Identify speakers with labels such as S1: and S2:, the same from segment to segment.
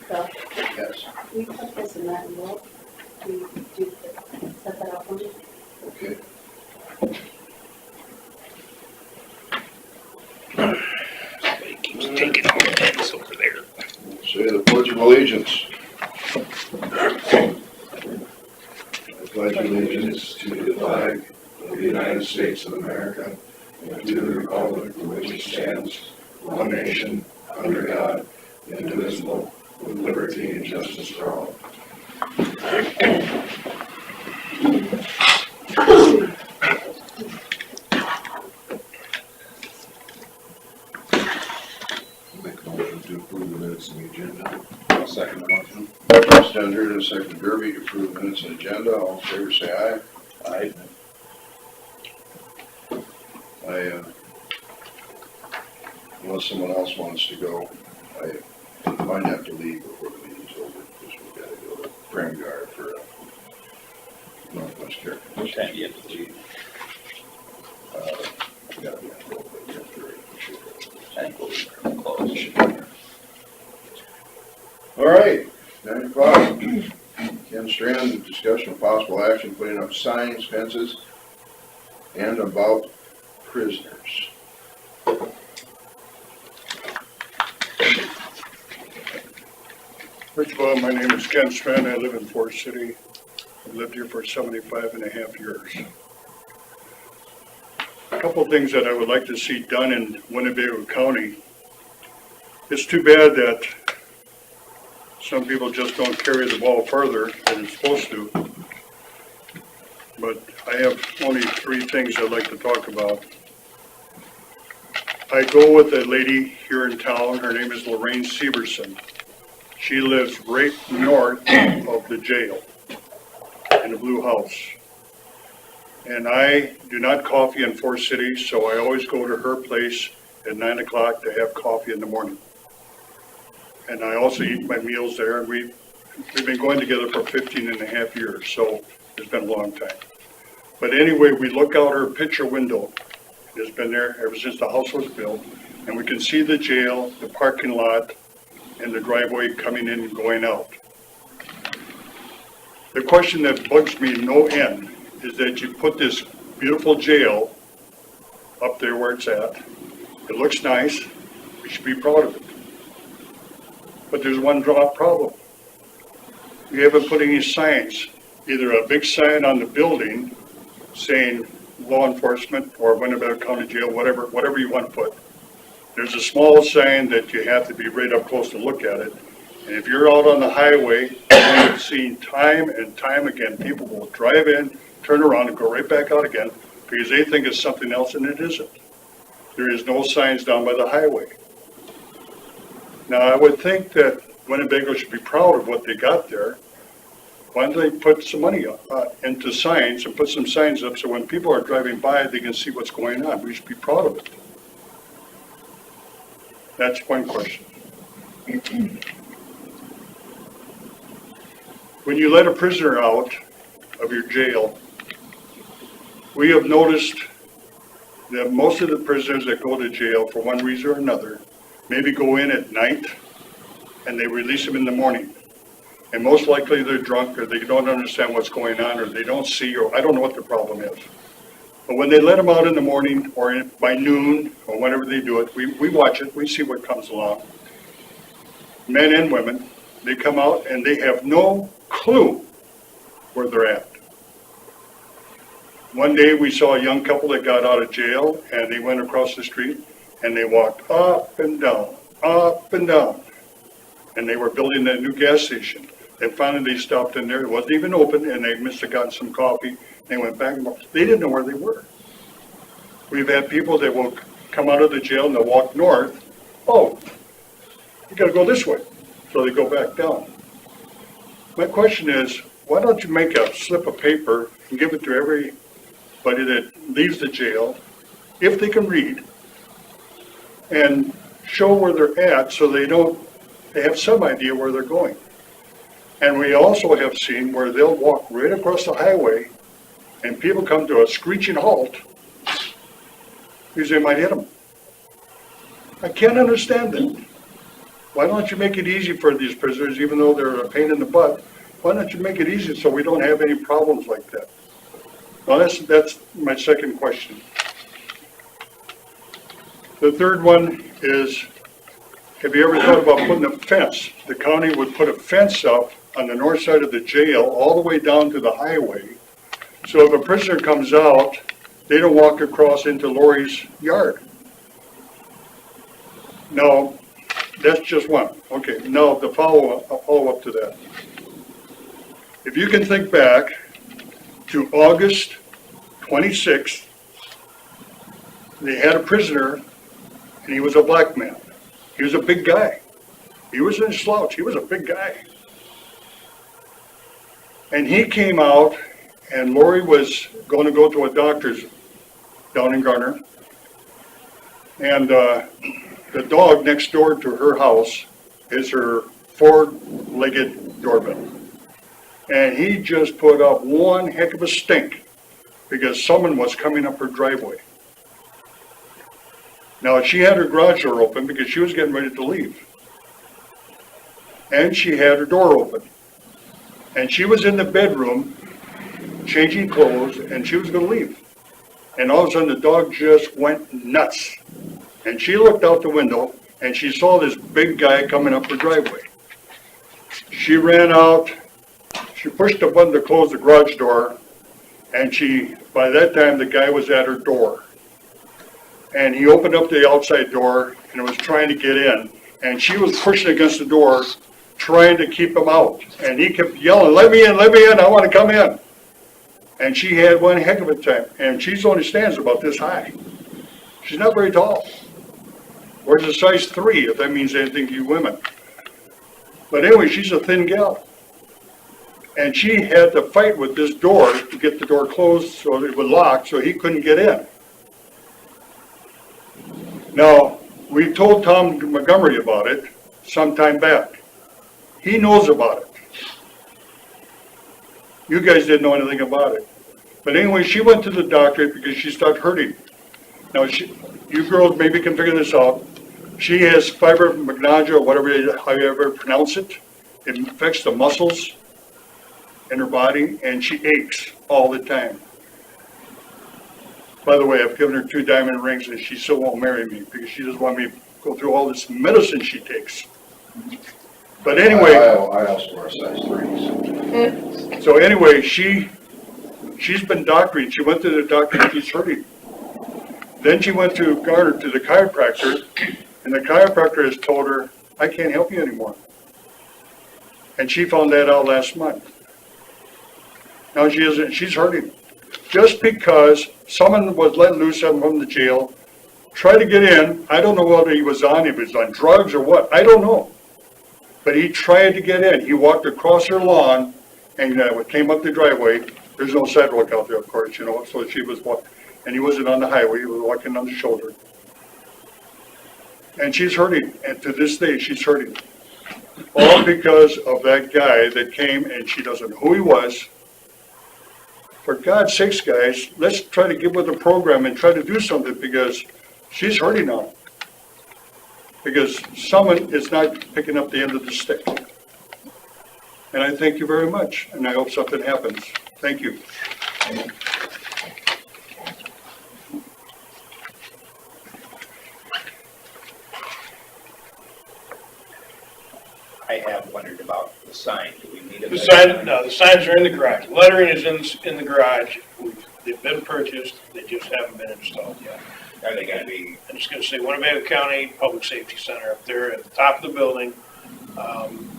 S1: So,
S2: Yes,
S1: we put this in that envelope. We do set that up for me.
S2: okay.
S3: Somebody keeps taking all the heads over there.
S2: Say the Pledge of Allegiance. I pledge allegiance to the flag of the United States of America and to the republic for which it stands, one nation, under God, indivisible, with liberty and justice for all. Make a motion to approve the minutes in the agenda.
S4: I'll second the motion.
S2: First Andrew and second Derby to approve the minutes in the agenda. All in favor say aye.
S4: Aye.
S2: Unless someone else wants to go, I might have to leave before the meeting's over, because we gotta go to Prem Guard for Northwest Care.
S4: What time do you have to leave?
S2: We gotta be on the road, but we have to ready for sure.
S4: I think we'll be close.
S2: All right, 9 o'clock. Ken Strand, discussion of possible action, putting up signs, fences, and about prisoners.
S5: First of all, my name is Ken Strand. I live in Forest City. I've lived here for 75.5 years. A couple of things that I would like to see done in Winnebago County. It's too bad that some people just don't carry the ball further than it's supposed to. But I have only 3 things I'd like to talk about. I go with a lady here in town. Her name is Lorraine Severson. She lives right north of the jail in the blue house. And I do not coffee in Forest City, so I always go to her place at 9 o'clock to have coffee in the morning. And I also eat my meals there. We've been going together for 15.5 years, so it's been a long time. But anyway, we look out her picture window. It's been there ever since the house was built, and we can see the jail, the parking lot, and the driveway coming in and going out. The question that bugs me no end is that you put this beautiful jail up there where it's at. It looks nice. We should be proud of it. But there's one problem. You haven't put any signs, either a big sign on the building saying law enforcement or Winnebago County Jail, whatever you want to put. There's a small sign that you have to be right up close to look at it. And if you're out on the highway, I've seen time and time again, people will drive in, turn around and go right back out again because they think it's something else and it isn't. There is no signs down by the highway. Now, I would think that Winnebago should be proud of what they got there. Why don't they put some money into signs and put some signs up so when people are driving by, they can see what's going on. We should be proud of it. That's one question. When you let a prisoner out of your jail, we have noticed that most of the prisoners that go to jail for one reason or another maybe go in at night and they release them in the morning. And most likely they're drunk or they don't understand what's going on or they don't see, or I don't know what the problem is. But when they let them out in the morning or by noon or whenever they do it, we watch it, we see what comes along. Men and women, they come out and they have no clue where they're at. One day we saw a young couple that got out of jail and they went across the street and they walked up and down, and they were building that new gas station. And finally they stopped in there, it wasn't even open, and they must have gotten some coffee. They went back, they didn't know where they were. We've had people that will come out of the jail and they'll walk north. Oh, you gotta go this way. So they go back down. My question is, why don't you make a slip of paper and give it to everybody that leaves the jail, if they can read, and show where they're at so they have some idea where they're going. And we also have seen where they'll walk right across the highway and people come to a screeching halt because they might hit them. I can't understand that. Why don't you make it easy for these prisoners, even though they're a pain in the butt? Why don't you make it easy so we don't have any problems like that? Well, that's my second question. The third one is, have you ever thought about putting a fence? The county would put a fence up on the north side of the jail all the way down to the highway. So if a prisoner comes out, they don't walk across into Lori's yard. Now, that's just one. Okay, now I'll follow up to that. If you can think back to August 26th, they had a prisoner, and he was a black man. He was a big guy. He wasn't a slouch. He was a big guy. And he came out, and Lori was going to go to a doctor's down in Garner. And the dog next door to her house is her four-legged doorbell. And he just put up one heck of a stink because someone was coming up her driveway. Now, she had her garage door open because she was getting ready to leave. And she had her door open. And she was in the bedroom changing clothes, and she was going to leave. And all of a sudden, the dog just went nuts. And she looked out the window, and she saw this big guy coming up her driveway. She ran out. She pushed the button to close the garage door, and by that time, the guy was at her door. And he opened up the outside door, and was trying to get in. And she was pushing against the door, trying to keep him out. And he kept yelling, let me in, I want to come in. And she had one heck of a time. And she only stands about this high. She's not very tall. Wears a size 3, if that means anything to you women. But anyway, she's a thin gal. And she had to fight with this door to get the door closed so it would lock so he couldn't get in. Now, we told Tom Montgomery about it some time back. He knows about it. You guys didn't know anything about it. But anyway, she went to the doctor because she started hurting. Now, you girls maybe can figure this out. She has fibromyalgia, or whatever, how you ever pronounce it. It affects the muscles in her body, and she aches all the time. By the way, I've given her 2 diamond rings, and she still won't marry me because she doesn't want me to go through all this medicine she takes. But anyway,
S2: I also wear size 3s.
S5: so anyway, she's been doctoring. She went to the doctor and she's hurting. Then she went to Garner to the chiropractor, and the chiropractor has told her, I can't help you anymore. And she found that out last month. Now she's hurting. Just because someone was let loose from the jail, tried to get in. I don't know whether he was on drugs or what. I don't know. But he tried to get in. He walked across her lawn and came up the driveway. There's no sidewalk out there, of course, so she was walking. And he wasn't on the highway. He was walking on the shoulder. And she's hurting. And to this day, she's hurting. All because of that guy that came, and she doesn't know who he was. For God's sakes, guys, let's try to get with the program and try to do something because she's hurting now. Because someone is not picking up the end of the stick. And I thank you very much, and I hope something happens. Thank you.
S3: I have wondered about the sign. Do we need a
S6: The signs are in the garage. Lettering is in the garage. They've been purchased, they just haven't been installed yet.
S3: Are they gonna be,
S6: I'm just gonna say Winnebago County Public Safety Center up there at the top of the building.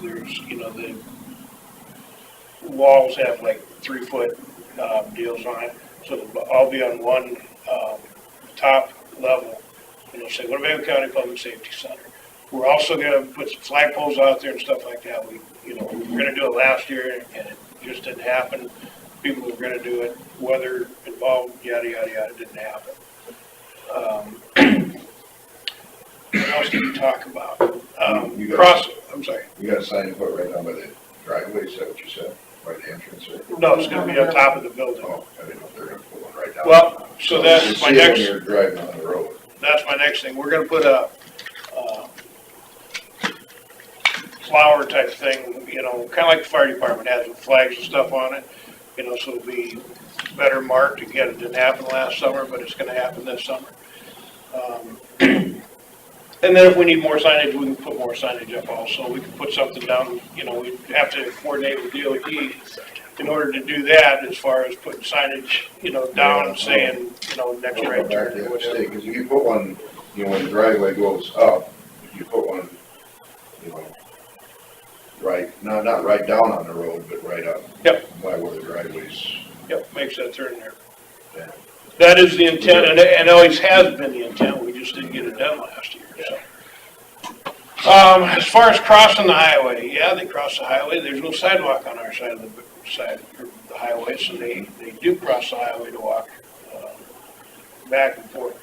S6: There's, the walls have like 3-foot deals on it, so it'll all be on one top level. Say Winnebago County Public Safety Center. We're also gonna put some flagpoles out there and stuff like that. We were gonna do it last year and it just didn't happen. People were gonna do it, weather involved, yada, yada, yada, it didn't happen. What else did we talk about? I'm sorry.
S2: You got a sign you put right down by the driveway, is that what you said? By the entrance there?
S6: No, it's gonna be on top of the building.
S2: Oh, I didn't know if they're gonna put one right down.
S6: Well, so that's
S2: you
S6: my
S2: see it when
S6: next,
S2: you're driving on the road.
S6: that's my next thing. We're gonna put a flower type thing, you know, kind of like the fire department has with flags and stuff on it, you know, so it'll be better marked. Again, it didn't happen last summer, but it's gonna happen this summer. And then if we need more signage, we can put more signage up also. We can put something down, you know, we have to coordinate with DOT in order to do that, as far as putting signage, you know, down saying, you know, next right turn or whatever.
S2: Because if you put one, you know, when the driveway goes up, if you put one, you know, right, not right down on the road, but right up.
S6: Yep.
S2: By where the driveway's.
S6: Yep, makes that turn there.
S2: Yeah.
S6: That is the intent, and always has been the intent, we just didn't get it done last year, so. As far as crossing the highway, yeah, they cross the highway, there's no sidewalk on our side of the highway, so they do cross the highway to walk, back and forth.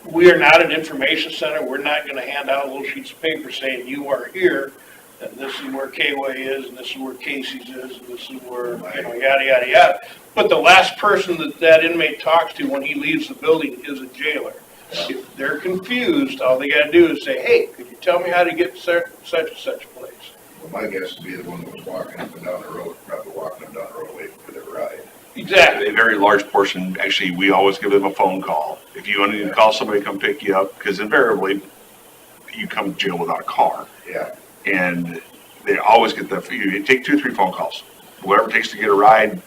S6: We are not an information center, we're not gonna hand out little sheets of paper saying you are here, and this is where K-Way is, and this is where Casey's is, and this is where, you know, yada, yada, yada. But the last person that inmate talks to when he leaves the building is a jailer. If they're confused, all they gotta do is say, hey, could you tell me how to get to such and such place?
S2: Well, my guess would be the one that was walking up and down the road, probably walking up and down the road waiting for their ride.
S6: Exactly.
S3: A very large portion, actually, we always give them a phone call. If you want to call somebody, come pick you up, because invariably, you come to jail without a car.
S2: Yeah.
S3: And they always get that, you take 2 or 3 phone calls, whatever it takes to get a ride.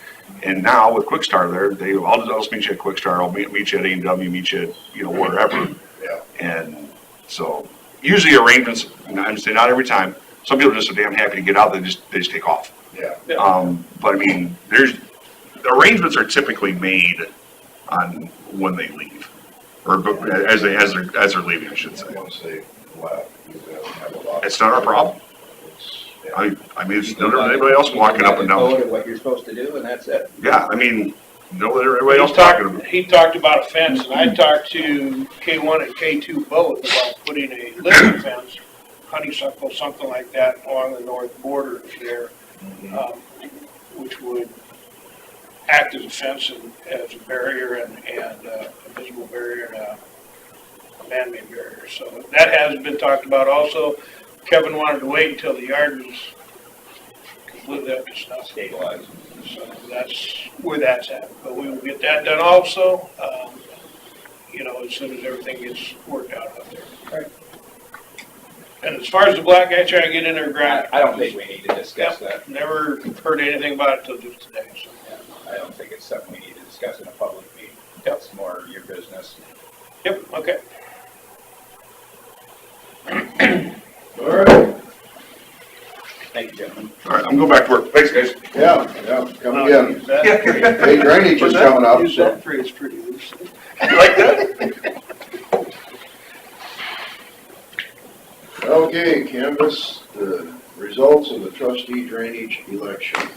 S3: And now with Quick Star there, I'll just meet you at Quick Star, I'll meet you at A&W, meet you at, you know, wherever.
S2: Yeah.
S3: And so usually arrangements, I'm saying not every time, some people are just so damn happy to get out, they just take off.
S2: Yeah.
S3: But I mean, the arrangements are typically made on when they leave, or as they're leaving, I should say.
S2: Once they left, you have a lot.
S3: It's not our problem.
S2: Yeah.
S3: I mean, it's no different than anybody else walking up and
S4: Go
S3: down.
S4: to what you're supposed to do, and that's it.
S3: Yeah, I mean, no, everybody else talking about.
S6: He talked about a fence, and I talked to K1 and K2 both about putting a living fence, honeysuckle, something like that, along the north border there, which would act as a fence and as a barrier and a visible barrier and a man-made barrier. So that has been talked about also. Kevin wanted to wait until the yard was completely up to snuff.
S4: Stabilized.
S6: So that's where that's at. But we will get that done also, you know, as soon as everything gets worked out there.
S4: Right.
S6: And as far as the black guy trying to get in there, grind.
S4: I don't think we need to discuss that.
S6: Never heard anything about it till just today, so.
S4: Yeah, I don't think it's something we need to discuss in a public meeting.
S6: Yep.
S4: It's more your business.
S6: Yep, okay.
S2: All right.
S4: Thank you, gentlemen.
S3: All right, I'm going back to work. Thanks, guys.
S2: Yeah, come again.
S6: Use that.
S2: Hey, drainage is coming up.
S6: Use that phrase pretty loosely.
S3: You like that?
S2: Okay, canvass the results of the trustee drainage election.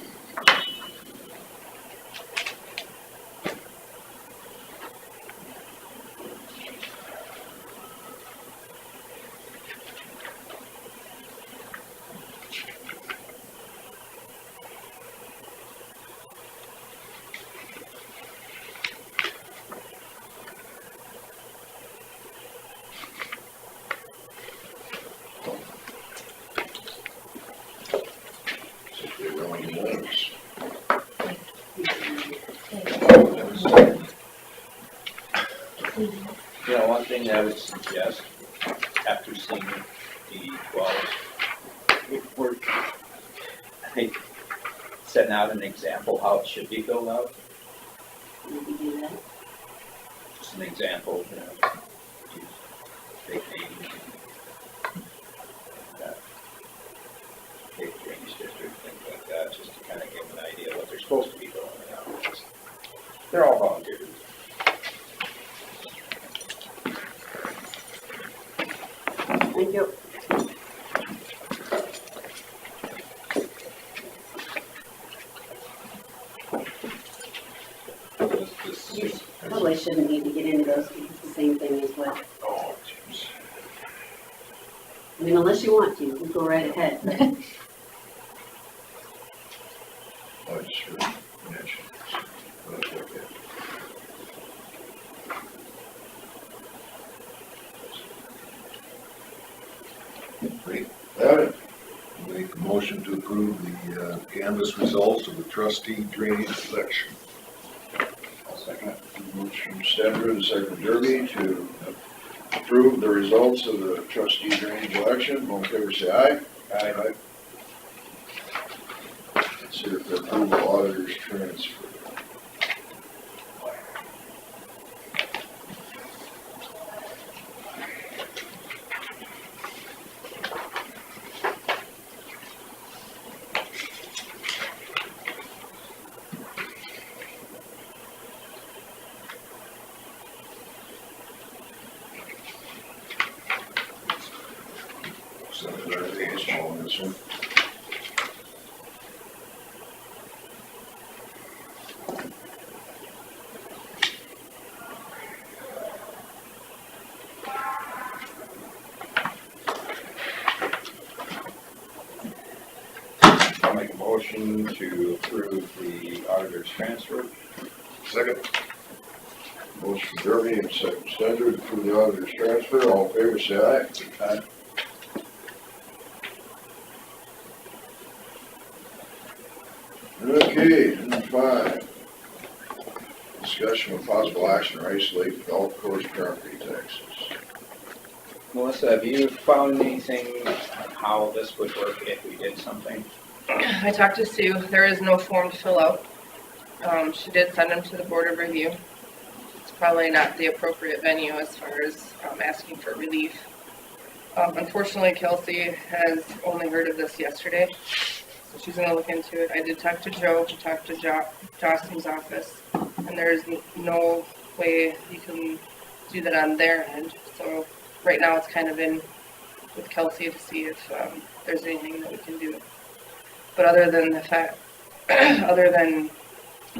S4: You know, one thing that I would suggest, after seeing the wells, if we're, I think, setting out an example how it should be filled out,
S1: Maybe do that.
S4: just an example, you know, use big names, big drainage district, things like that, just to kind of give them an idea of what they're supposed to be filling out. They're all volunteers.
S1: Thank you. You probably shouldn't need to get into those because it's the same thing as what,
S3: Oh, jeez.
S1: I mean, unless you want to, you go right ahead. But
S2: I just mentioned. That Make a motion to approve the canvas results of the trustee drainage election.
S4: I'll second it.
S2: Motion from Stedford and second from Derby to approve the results of the trustee drainage election. All in favor, say aye. Aye. Consider for approval auditor's transfer. Something I think is small in this one.
S4: I'll make a motion to approve the auditor's transfer.
S2: Second. Motion from Derby and second from Stedford to approve the auditor's transfer. All in favor, say aye. Aye. Okay, number 5. Discussion with possible action to isolate golf course property taxes.
S4: Melissa, have you found anything on how this would work if we did something?
S7: I talked to Sue. There is no form to fill out. She did send them to the Board of Review. It's probably not the appropriate venue as far as asking for relief. Unfortunately, Kelsey has only heard of this yesterday, so she's going to look into it. I did talk to Joe, talk to Jostyn's office, and there's no way you can do that on their end. So right now it's kind of in with Kelsey to see if there's anything that we can do. But other than the fact, other than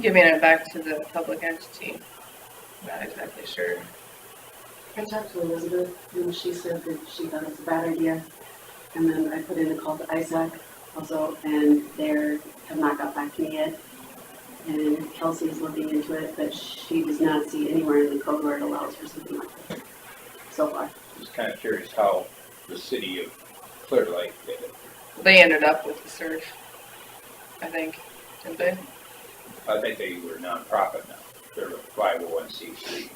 S7: giving it back to the public entity, I'm not exactly sure.
S1: I talked to Elizabeth, and she said that she thought it was a bad idea. And then I put in a call to ISAC also, and they have not got back to me yet. And Kelsey's looking into it, but she does not see anywhere in the code where it allows for something like that so far.
S4: Just kind of curious how the city of Clear Lake did it.
S7: They ended up with the surf, I think, didn't they?
S4: I think they were nonprofit now. They're a 501c3.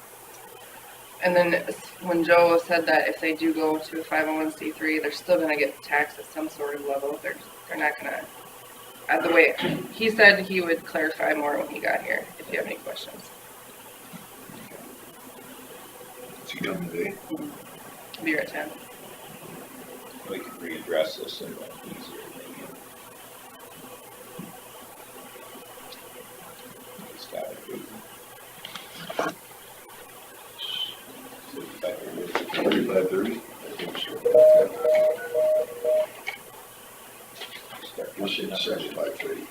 S7: And then when Joe said that if they do go to a 501c3, they're still going to get taxed at some sort of level. They're not going to, the way he said he would clarify more when he got here, if you have any questions.
S2: Is he coming today?
S7: Be here at 10.
S4: We can readdress this in an easier maybe. It's got to be.
S2: 35:30? I think so. We'll say 75:30.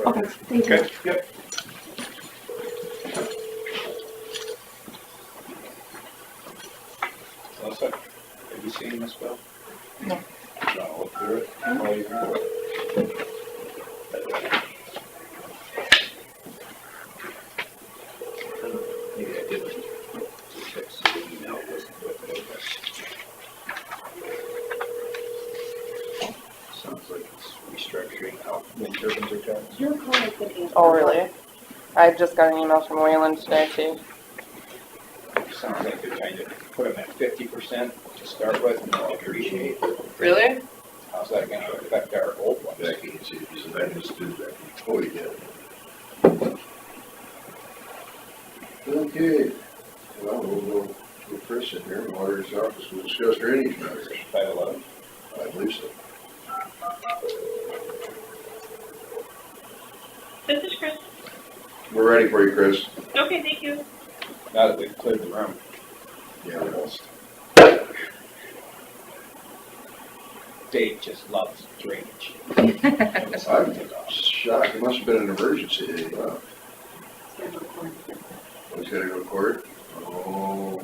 S1: Okay, thank you.
S4: Okay, yep. Melissa, have you seen this bill?
S7: No.
S4: No, look through it. Oh, you can. Maybe I didn't fix the email wasn't with it, but sounds like it's restructuring how wind turbines are taxed.
S1: Your call has been answered.
S7: Oh, really? I just got an email from Wayland today, too.
S4: Sounds like they're trying to put them at 50% to start with and they'll appreciate.
S7: Really?
S4: How's that gonna affect our old ones?
S2: Becky, you see, because I just did that. Oh, he did. Okay. Well, we'll go to Chris in here, in the auditor's office. We'll discuss drainage matters.
S4: 511.
S2: I believe so.
S8: This is Chris.
S2: We're ready for you, Chris.
S8: Okay, thank you.
S4: Now that we've cleared the room.
S2: Yeah, we lost.
S4: Dave just loves drainage.
S2: I'm shocked. It must have been an emergency that he left.
S1: Scheduled for.
S2: He's gotta go to court? Oh.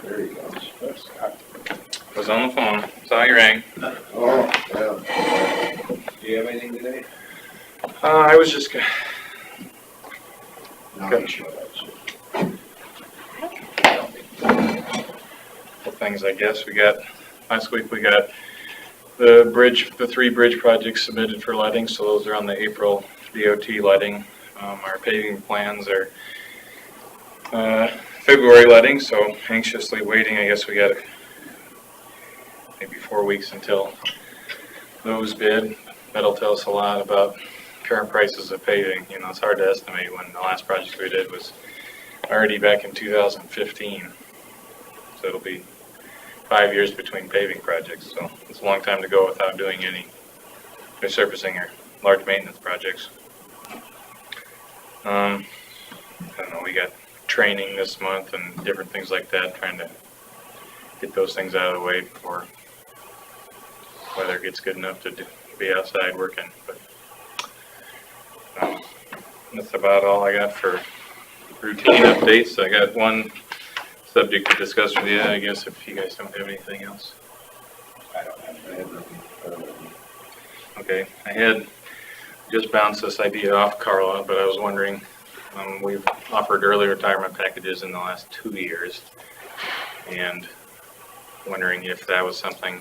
S2: There he goes.
S9: Was on the phone, saw you rang.
S2: Oh, yeah.
S4: Do you have anything today?
S9: I was just gonna,
S2: Now he showed up.
S9: couple things, I guess. Last week we got the 3 bridge projects submitted for letting, so those are on the April DOT letting. Our paving plans are February letting, so anxiously waiting. I guess we got maybe 4 weeks until those bid. That'll tell us a lot about current prices of paving. You know, it's hard to estimate when the last project we did was already back in 2015. So it'll be 5 years between paving projects, so it's a long time to go without doing any resurfacing or large maintenance projects. I don't know, we got training this month and different things like that, trying to get those things out of the way before weather gets good enough to be outside working. But that's about all I got for routine updates. I got one subject to discuss with you, I guess, if you guys don't have anything else.
S4: I don't have.
S9: Okay, I had just bounced this idea off Carla, but I was wondering, we've offered early retirement packages in the last 2 years, and wondering if that was something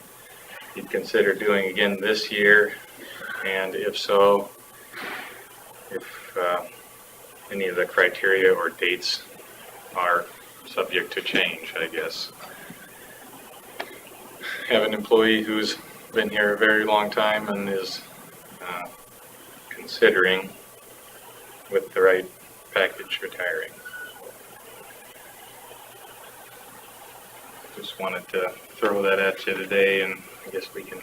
S9: you'd consider doing again this year, and if so, if any of the criteria or dates are subject to change, I guess. Have an employee who's been here a very long time and is considering, with the right package, retiring. Just wanted to throw that at you today, and I guess we can.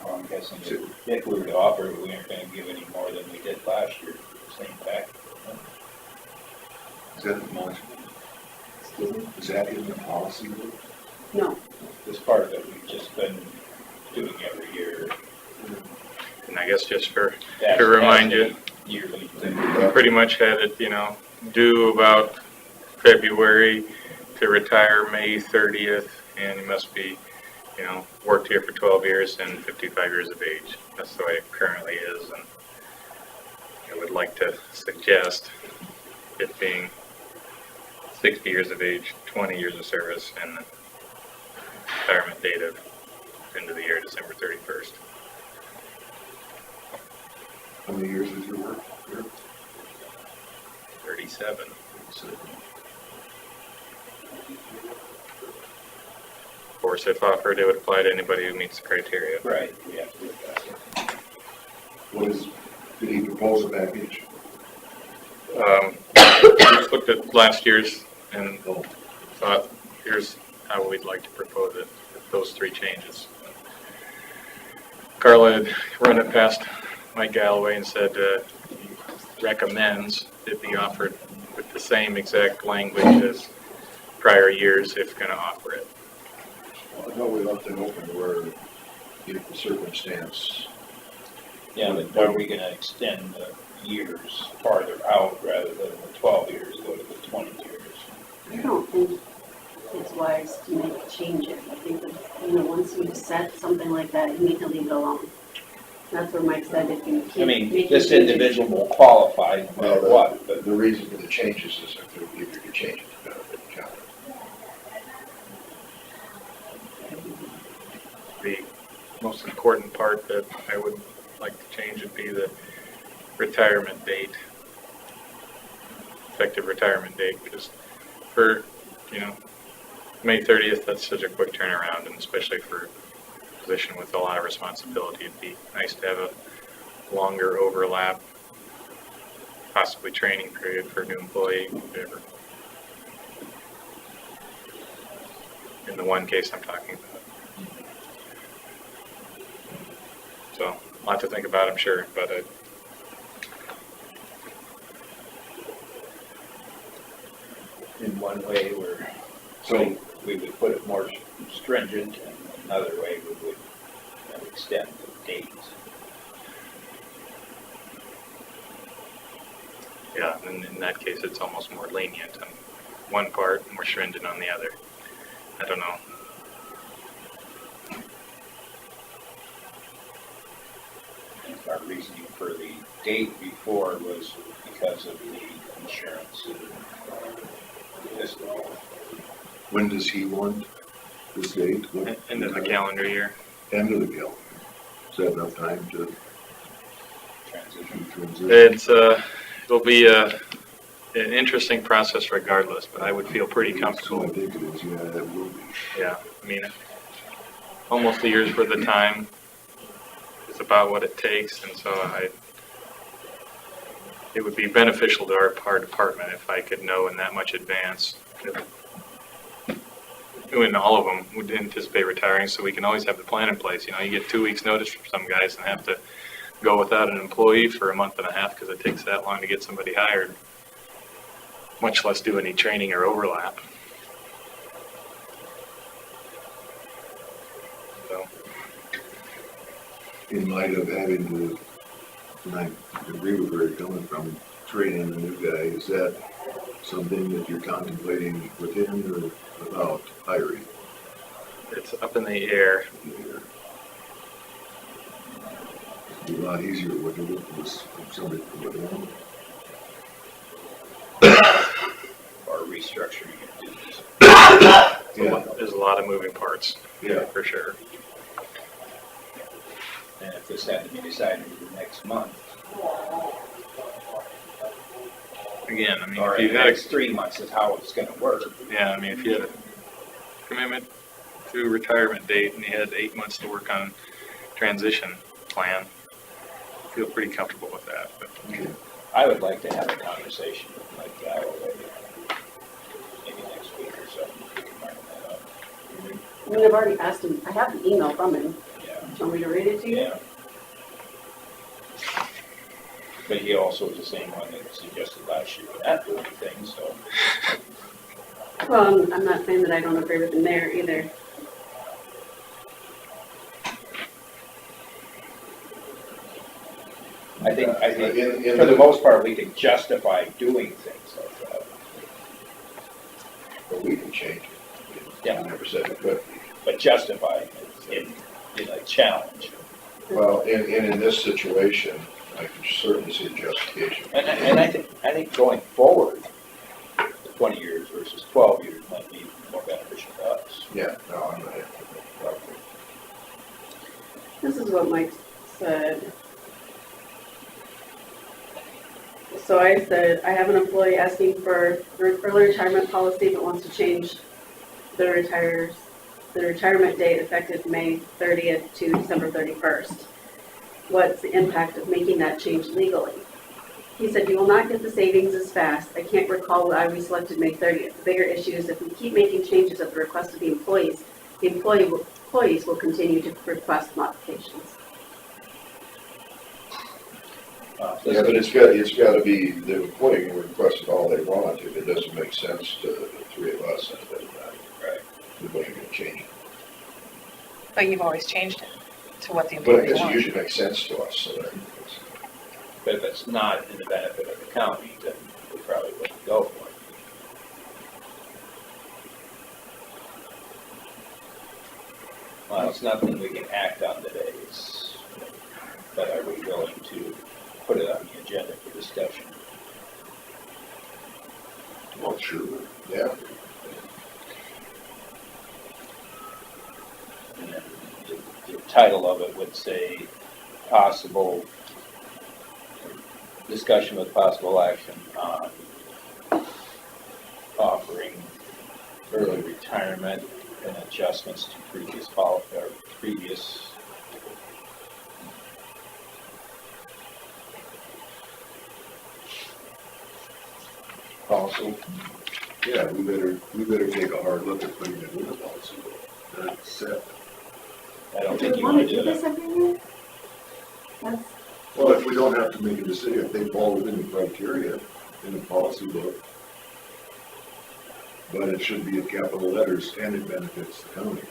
S4: Well, I'm guessing if we were to offer it, we aren't gonna give any more than we did last year, the same package.
S2: Is that the motion?
S1: Excuse me?
S2: Is that in the policy?
S1: No,
S4: This part of it, we've just been doing every year.
S9: And I guess just to
S4: As-
S9: remind
S4: as
S9: you,
S4: a yearly thing.
S9: we pretty much had it, due about February to retire May 30th, and you must be, worked here for 12 years and 55 years of age. That's the way it currently is, and I would like to suggest it being 60 years of age, 20 years of service, and the retirement date of end of the year, December 31st.
S2: How many years was your work here?
S9: 37. Of course, if offered, it would apply to anybody who meets the criteria.
S4: Right, yeah.
S2: Did he propose a package?
S9: Just looked at last year's and thought, here's how we'd like to propose it, with those 3 changes. Carla had run it past Mike Galloway and said he recommends it be offered with the same exact language as prior years if going to offer it.
S2: Well, I know we left it open where if the circumstance.
S4: Yeah, but are we gonna extend the years farther out rather than the 12 years, go to the 20 years?
S1: I don't think it's wise to make changes. I think that, once you set something like that, you need to leave it alone. That's where Mike said if you keep
S4: I mean,
S1: making
S4: this
S1: changes-
S4: individual will qualify no matter what, but
S2: The reason for the changes is if you could change it to benefit the county.
S9: The most important part that I would like to change would be the retirement date, effective retirement date, because for, May 30th, that's such a quick turnaround, and especially for a position with a lot of responsibility, it'd be nice to have a longer overlap, possibly training period for a new employee, whatever. In the one case I'm talking about. So, a lot to think about, I'm sure, but
S4: in one way,
S2: So,
S4: we would put it more stringent, and another way, we would extend the dates.
S9: Yeah, and in that case, it's almost more lenient on one part, more stringent on the other. I don't know.
S4: And our reasoning for the date before was because of the insurance. This
S2: When does he want this date? What-
S9: End of the calendar year.
S2: End of the calendar. Is that enough time to
S4: transition.
S2: transition?
S9: It's, it'll be an interesting process regardless, but I would feel pretty
S2: So I
S9: comfortable.
S2: think it is, yeah, that will be.
S9: Yeah, I mean, almost a year's worth of time is about what it takes, and so it would be beneficial to our department if I could know in that much advance. And all of them would anticipate retiring, so we can always have the plan in place. You know, you get 2 weeks' notice from some guys and have to go without an employee for a month and a half because it takes that long to get somebody hired, much less do any training or overlap. So,
S2: In light of having to, and I agree with where you're coming from, train in a new guy, is that something that you're contemplating with him or without hiring?
S9: it's up in the air.
S2: It'd be a lot easier working with somebody from within.
S4: Or restructuring of duties.
S2: Yeah,
S9: There's a lot of moving parts,
S2: yeah.
S9: for sure.
S4: And if this had to be decided the next month,
S9: Again, I mean,
S4: or
S9: if
S4: in
S9: you
S4: the
S9: had
S4: next 3 months is how it's gonna work.
S9: yeah, I mean, if you had a commitment to a retirement date and you had 8 months to work on transition plan, I feel pretty comfortable with that. But
S4: I would like to have a conversation with Mike Galloway, maybe next week or so. We can line that up.
S1: I mean, I've already asked him, I have the email from him.
S4: Yeah.
S1: Do you want me to read it to you?
S4: Yeah. But he also was the same one that suggested last year, but not doing anything, so.
S1: Well, I'm not saying that I don't agree with him there either.
S4: I think
S2: In
S4: for the most part, we can justify doing things like that.
S2: But we can change it.
S4: Yeah.
S2: I never said it, but,
S4: But justify in a challenge.
S2: well, in this situation, I can certainly see the justification.
S4: And I think going forward, 20 years versus 12 years might be more beneficial to us.
S2: Yeah, no, I'm not.
S1: This is what Mike said. So I said, I have an employee asking for early retirement policy but wants to change the retirement date effective May 30th to December 31st. What's the impact of making that change legally? He said, you will not get the savings as fast. I can't recall why we selected May 30th. The bigger issue is if we keep making changes at the request of the employees will continue to request modifications.
S2: Yeah, but it's got to be, the employee can request it all they want. If it doesn't make sense to the three of us, then it doesn't matter.
S4: Right.
S2: Nobody's going to change it.
S10: But you've always changed it to what the
S2: But
S10: employees
S2: it
S10: want.
S2: usually makes sense to us, so that it's,
S4: But if it's not in the benefit of the county, then we probably wouldn't go for it. Well, it's nothing we can act on today, but are we willing to put it on the agenda for discussion?
S2: well, sure, yeah.
S4: And then the title of it would say possible discussion with possible action on offering early retirement and adjustments to previous policy.
S2: Yeah, we better take a hard look at putting it in the policy. That's set.
S4: I don't
S1: Do
S4: think
S1: we
S4: you
S1: want
S4: want
S1: to
S4: to
S1: do
S4: do
S1: this
S4: that.
S1: every year? That's,
S2: Well, if we don't have to make a decision, if they fall within the criteria in the policy book, but it should be in capital letters and it benefits the county.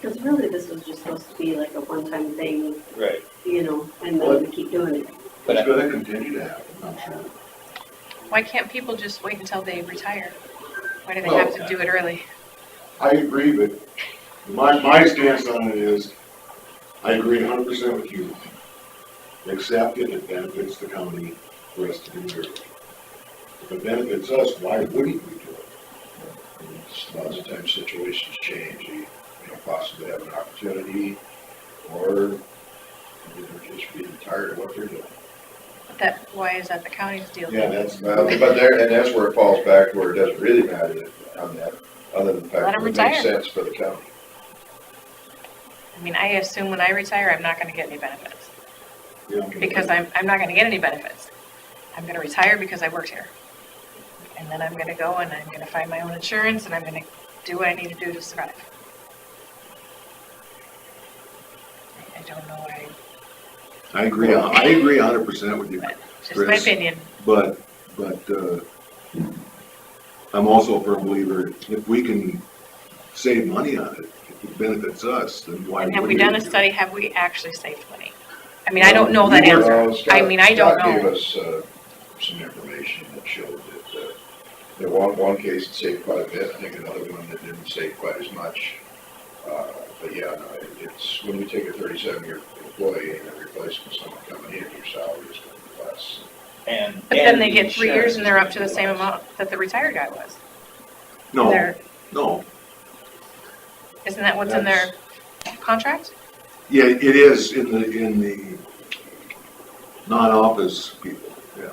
S1: because really this was just supposed to be like a one-time thing,
S4: Right.
S1: you know, and then we keep doing it.
S4: But
S2: It's going to continue to happen, I'm sure.
S10: Why can't people just wait until they retire? Why do they have to do it early?
S2: I agree, but my stance on it is, I agree 100% with you. Except if it benefits the county for us to do it early. If it benefits us, why wouldn't we do it?
S11: Lots of times situations change, you possibly have an opportunity, or just be tired of what they're doing.
S10: Why is that the county's deal?
S2: Yeah, that's,
S11: Well, but there, and that's where it falls back, where it doesn't really matter on that, other than the fact
S10: Let
S11: that
S10: 'em
S11: it makes
S10: retire.
S11: sense for the county.
S10: I mean, I assume when I retire, I'm not gonna get any benefits,
S2: yeah.
S10: because I'm not gonna get any benefits. I'm gonna retire because I worked here. And then I'm gonna go and I'm gonna find my own insurance and I'm gonna do what I need to do to survive. I don't know why,
S2: I agree 100% with you,
S10: but it's just my
S2: Chris.
S10: opinion.
S2: But, I'm also a firm believer, if we can save money on it, if it benefits us, then why
S10: And
S2: wouldn't
S10: have we done a
S2: do it?
S10: study, have we actually saved money? I mean, I don't know that
S2: We were-
S10: answer. I mean, I don't
S11: Scott gave
S10: know.
S11: us, some information that showed that, in one case it saved quite a bit, I think another one that didn't save quite as much. But yeah, no, it's, when you take a 37-year employee and replace with someone coming in, your salary is going to be less.
S4: And.
S10: But then they
S4: the
S10: get 3 years and they're up to the
S4: insurance
S10: same
S4: is less.
S10: amount that the retired guy was.
S2: No,
S10: They're-
S2: no,
S10: Isn't that what's in their contract?
S2: yeah, it is in the non-office people, yeah.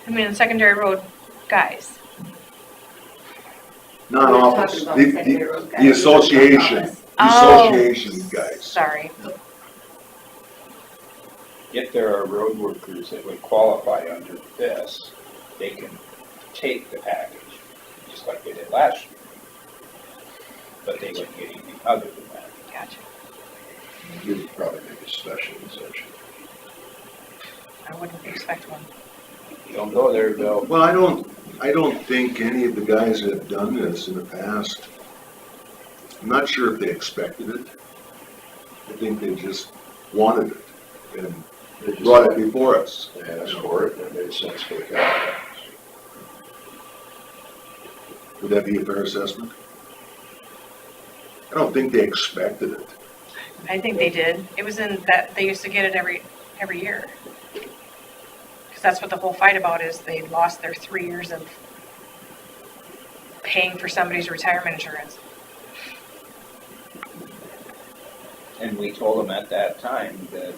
S10: I mean, in secondary road guys.
S2: Non-office,
S1: We're talking about secondary road guys.
S2: the association,
S10: Oh,
S2: guys.
S10: Sorry.
S4: If there are road workers that would qualify under this, they can take the package, just like they did last year. But they wouldn't get anything other than that.
S10: Gotcha.
S11: You'd probably make a special exception.
S10: I wouldn't expect one.
S4: Don't go there, Bill.
S2: Well, I don't think any of the guys that have done this in the past, I'm not sure if they expected it. I think they just wanted it and
S11: They just
S2: brought it before us.
S11: They asked for it, and it made sense for the county.
S2: Would that be a fair assessment? I don't think they expected it.
S10: I think they did. It was in that, they used to get it every year. Because that's what the whole fight about is, they lost their 3 years of paying for somebody's retirement insurance.
S4: And we told them at that time that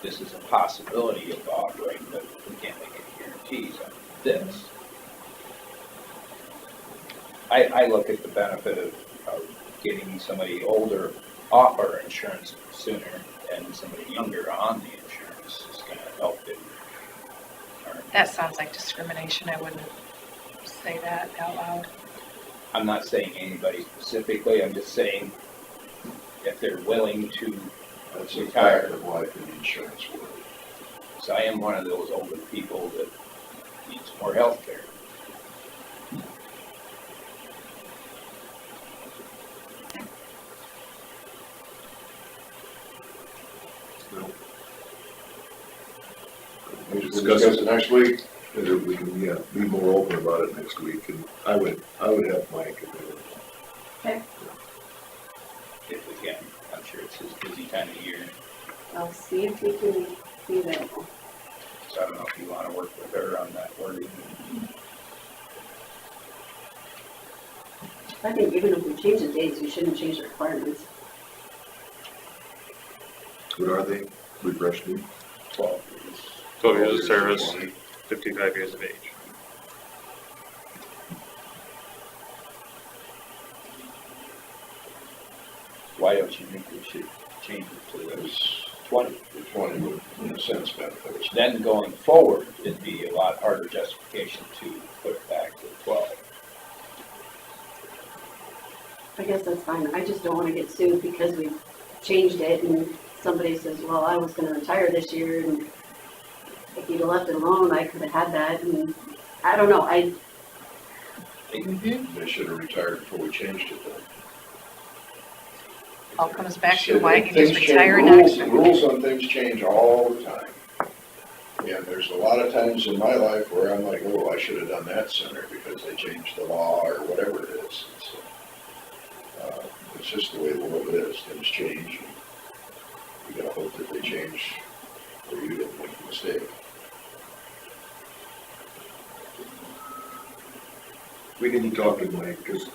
S4: this is a possibility of offering, but we can't make any guarantees on this. I look at the benefit of getting somebody older off our insurance sooner and somebody younger on the insurance is gonna help it.
S10: That sounds like discrimination. I wouldn't say that out loud.
S4: I'm not saying anybody specifically, I'm just saying if they're willing to,
S11: That's a fact of life in the insurance world.
S4: so I am one of those older people that needs more health care.
S11: We'll discuss it next week.
S2: Whether we can, yeah, be more open about it next week, and I would help Mike if it was.
S4: If we can. I'm sure it's his busy time of year,
S1: I'll see if we can be available.
S4: so I don't know if you wanna work with her on that wording.
S1: I think even if we change the dates, we shouldn't change the requirements.
S2: What are they? Refresh me.
S4: 12 years.
S9: 12 years of service, 55 years of age.
S4: Why don't you think we should change it to this 20?
S11: The 20 would, in a sense, benefit us.
S4: Then going forward, it'd be a lot harder justification to put it back to 12.
S1: I guess that's fine. I just don't want to get sued because we changed it and somebody says, well, I was gonna retire this year and if you'd have left it alone, I could have had that and I don't know,
S11: They should have retired before we changed it then.
S10: All comes back to
S11: Shit,
S10: why you
S11: things
S10: just
S11: change,
S10: retire and not
S11: rules-
S10: expect.
S11: Rules on things change all the time. Yeah, there's a lot of times in my life where I'm like, oh, I probably should have done that sooner because they changed the law or whatever it is. It's just the way the world is, things change. You gotta hope that they change or you don't make a mistake.
S2: We need to talk to Mike, because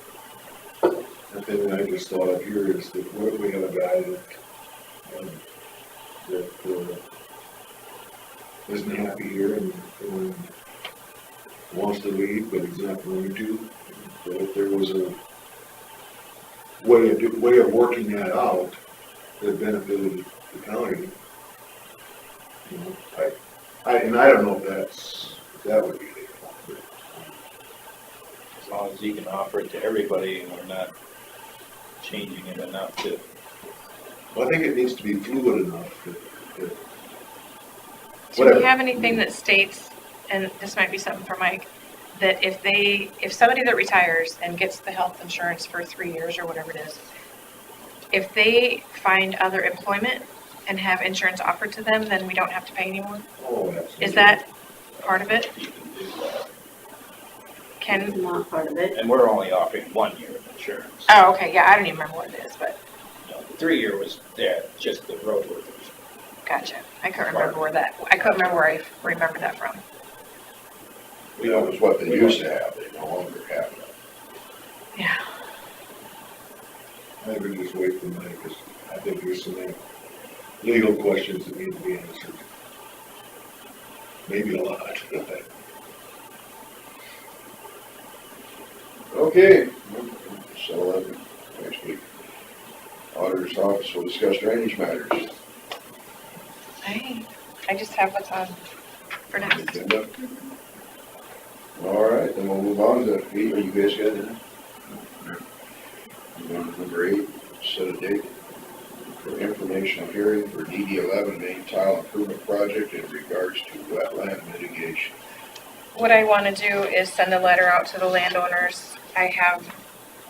S2: the thing that I just thought of here is that what if we have a guy that isn't happy here and wants to leave, but he's not going to. But if there was a way of working that out that benefited the county, you know, and I don't know if that would be legal. But,
S4: As long as you can offer it to everybody and we're not changing it enough to.
S2: well, I think it needs to be fluid enough that
S10: Do
S2: whatever.
S10: we have anything that states, and this might be something for Mike, that if somebody that retires and gets the health insurance for 3 years or whatever it is, if they find other employment and have insurance offered to them, then we don't have to pay anymore?
S2: Oh, absolutely.
S10: Is that part of it?
S4: You can do that.
S1: It's not part of it.
S4: And we're only offering 1 year of insurance.
S10: Oh, okay, yeah, I don't even remember what it is, but
S4: The 3-year was there, just the road workers.
S10: gotcha. I couldn't remember where I remembered that from.
S11: That was what they used to have, they no longer have it.
S10: Yeah.
S2: I would just wait for Mike, because I think there's some legal questions that need to be answered. Maybe a lot.
S11: Okay, so next week, auditor's office will discuss drainage matters.
S10: I just have what's on for next.
S11: Agenda. All right, then we'll move on to, are you guys got it? Move on to number 8, set a date for informational hearing for DD11 main tile improvement project in regards to wetland mitigation.
S10: What I want to do is send a letter out to the landowners. I have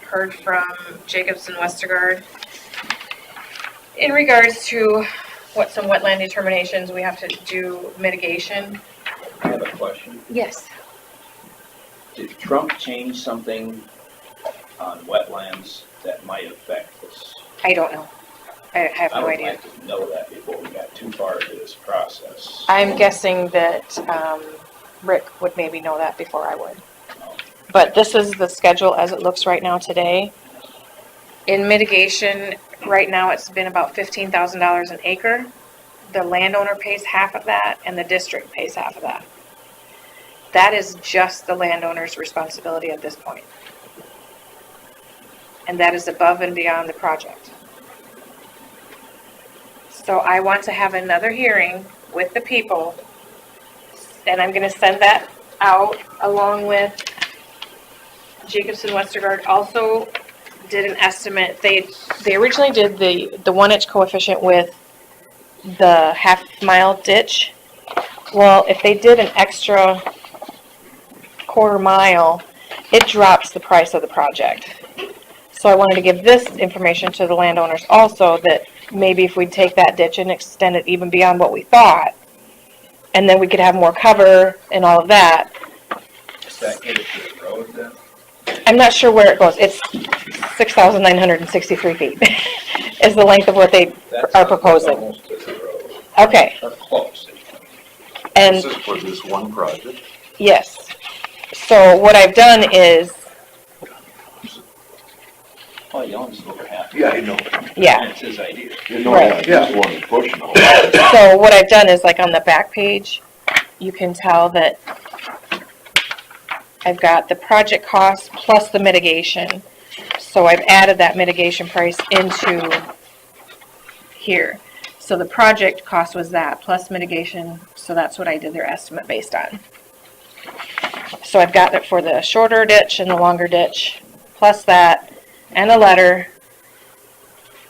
S10: heard from Jacobs and Westergaard in regards to what some wetland determinations we have to do mitigation.
S4: I have a question.
S10: Yes.
S4: Did Trump change something on wetlands that might affect this?
S10: I don't know. I have
S4: I
S10: no
S4: would
S10: idea.
S4: like to know that before we got too far into this process.
S10: I'm guessing that Rick would maybe know that before I would. But this is the schedule as it looks right now today. In mitigation, right now it's been about $15,000 an acre. The landowner pays half of that and the district pays half of that. That is just the landowner's responsibility at this point. And that is above and beyond the project. So I want to have another hearing with the people, and I'm gonna send that out along with Jacobs and Westergaard also did an estimate. They originally did the 1-inch coefficient with the half-mile ditch. Well, if they did an extra quarter mile, it drops the price of the project. So I wanted to give this information to the landowners also, that maybe if we take that ditch and extend it even beyond what we thought, and then we could have more cover and all of that.
S4: Does that get it to the road then?
S10: I'm not sure where it goes. It's 6,963 feet is the length of what they are proposing.
S4: Almost to the road,
S10: Okay,
S4: or close.
S10: and
S2: This is for this one project?
S10: yes. So what I've done is,
S4: Oh, you only over half.
S2: Yeah, I know.
S10: yeah.
S4: It's his idea.
S11: You know,
S10: Right.
S11: I just wanted to push them.
S10: So what I've done is, like, on the back page, you can tell that I've got the project cost plus the mitigation. So I've added that mitigation price into here. So the project cost was that plus mitigation, so that's what I did their estimate based on. So I've got it for the shorter ditch and the longer ditch, plus that, and a letter,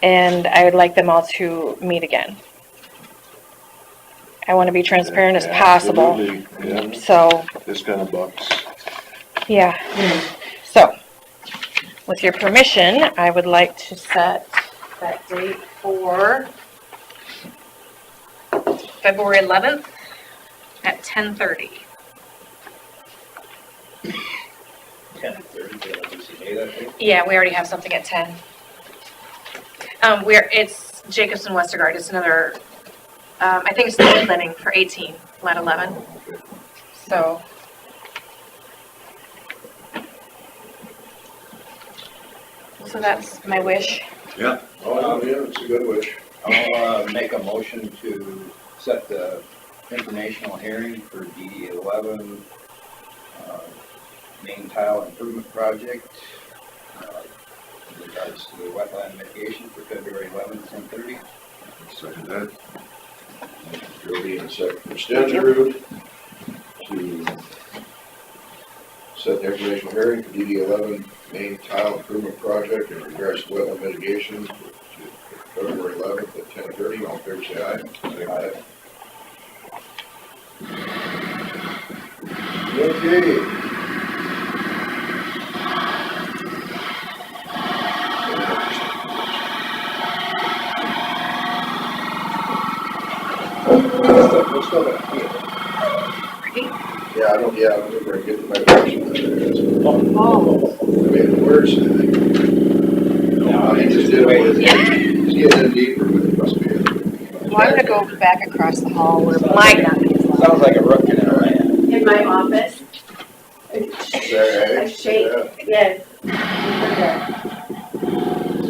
S10: and I would like them all to meet again. I want to be transparent as possible,
S2: Absolutely, yeah,
S10: so,
S2: this kind of bucks.
S10: yeah. So, with your permission, I would like to set that date for February 11th at 10:30.
S4: 10:30, did I just say that thing?
S10: Yeah, we already have something at 10. It's Jacobson Westergaard, it's another, I think it's the planning for 18, lat 11. So, that's my wish.
S11: Oh, yeah, it's a good wish.
S4: I'll make a motion to set the informational hearing for DD 11 main tile improvement project in regards to the wetland mitigation for February 11th, 10:30.
S11: Second that. Jody and second for Stetser to set the informational hearing for DD 11 main tile improvement project in regards to wetland mitigation to February 11th at 10:30. All in favor, say aye. Aye. Okay.
S4: We're still gonna feel
S11: Yeah, I don't think we're gonna get to my question.
S10: Oh.
S11: I mean, where's, he just did it with, he's getting in deeper with it, must be.
S10: Well, I'm gonna go back across the hall where my gun is.
S4: Sounds like a rook in a ram.
S1: In my office.
S11: There,
S1: I shake, yes.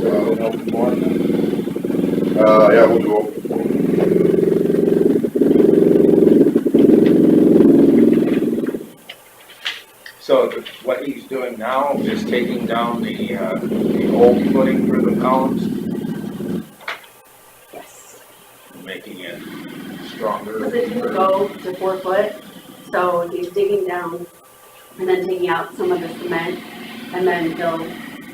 S11: So, open one. Yeah, we'll do open.
S4: So what he's doing now is taking down the old footing for the columns,
S1: Yes.
S4: making it stronger.
S1: Because it didn't go to 4 foot, so he's digging down and then taking out some of the cement, and then he'll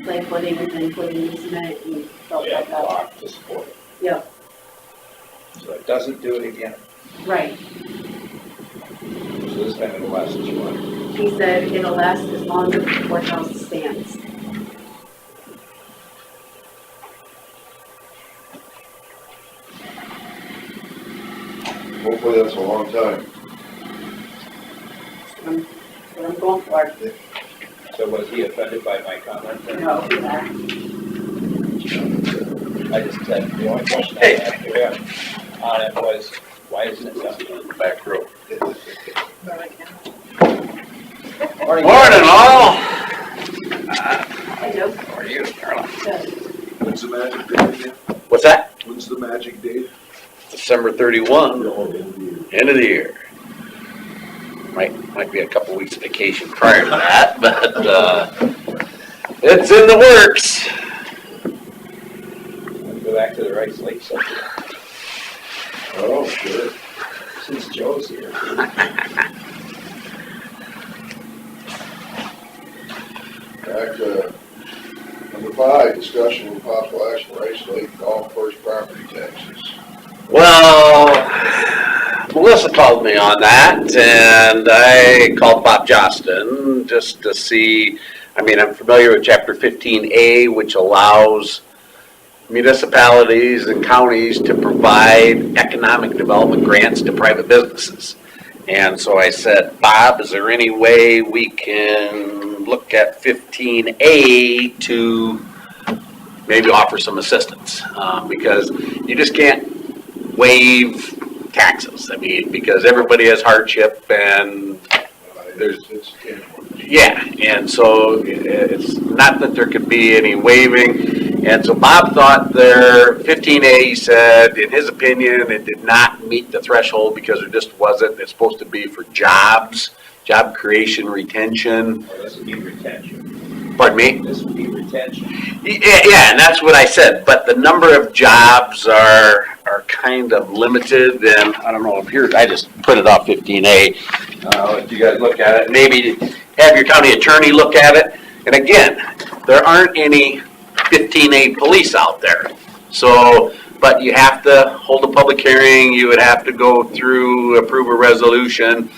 S1: lay footing and then putting the cement and stuff
S4: Yeah,
S1: like that.
S4: block to support it.
S1: Yep,
S4: So it doesn't do it again.
S1: right.
S4: So this time it'll last 200.
S1: He said it'll last as long as the courthouse stands.
S11: Hopefully that's a long time.
S1: That's what I'm going for.
S4: So was he offended by my comment? then?
S1: No, that.
S4: I just said, the only question I had for him on it was, why isn't it done?
S3: Back row.
S4: Morning.
S3: Morning, all.
S1: I know.
S3: How are you, Carla?
S1: Good.
S2: When's the magic date again?
S3: What's that?
S2: When's the magic date?
S3: December 31,
S2: Oh, end of the year.
S3: end of the year. Might be a couple weeks of vacation prior to that, but, it's in the works.
S4: Go back to the Rice Lake subject,
S11: Oh, sure.
S4: since Joe's here.
S11: Back to number 5, discussion with possible action, Rice Lake Golf Course property taxes.
S3: Well, Melissa called me on that, and I called Bob Johnston just to see, I'm familiar with Chapter 15A, which allows municipalities and counties to provide economic development grants to private businesses. And so I said, Bob, is there any way we can look at 15A to maybe offer some assistance? Because you just can't waive taxes. Because everybody has hardship and
S11: It's
S3: yeah, and so it's not that there could be any waiving. And so Bob thought their 15A, he said, in his opinion, it did not meet the threshold because there just wasn't, it's supposed to be for jobs, job creation, retention.
S4: Well, this would be retention.
S3: Pardon me?
S4: This would be retention.
S3: Yeah, and that's what I said, but the number of jobs are kind of limited, and I don't know, if here, I just printed off 15A. If you guys look at it, maybe have your county attorney look at it. And again, there aren't any 15A police out there. So, but you have to hold a public hearing, you would have to go through, approve a resolution,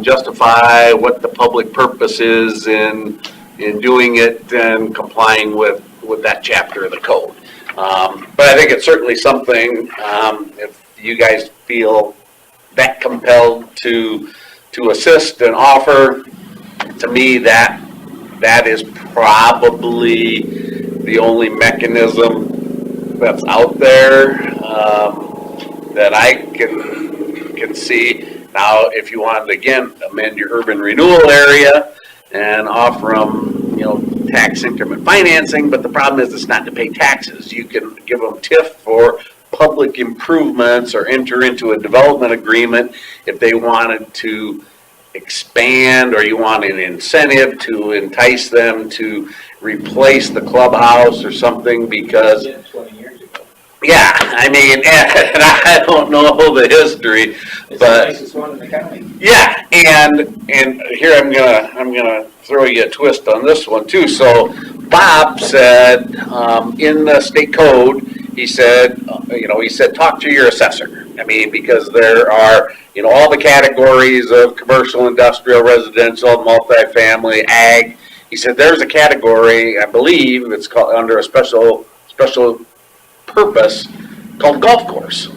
S3: justify what the public purpose is in doing it and complying with that chapter of the code. But I think it's certainly something, if you guys feel that compelled to assist and offer, to me, that is probably the only mechanism that's out there, that I can see. Now, if you wanted to, again, amend your urban renewal area and offer them, tax increment financing, but the problem is it's not to pay taxes. You can give them TIF for public improvements or enter into a development agreement if they wanted to expand, or you want an incentive to entice them to replace the clubhouse or something, because
S4: Did 20 years ago.
S3: yeah, I mean, and I don't know the history,
S4: It's the
S3: but
S4: nicest one in the county.
S3: yeah, and here I'm gonna throw you a twist on this one too. So Bob said, in the state code, he said, he said, talk to your assessor. I mean, because there are, all the categories of commercial, industrial, residential, multifamily, ag. He said, there's a category, I believe, it's called under a special purpose called golf course.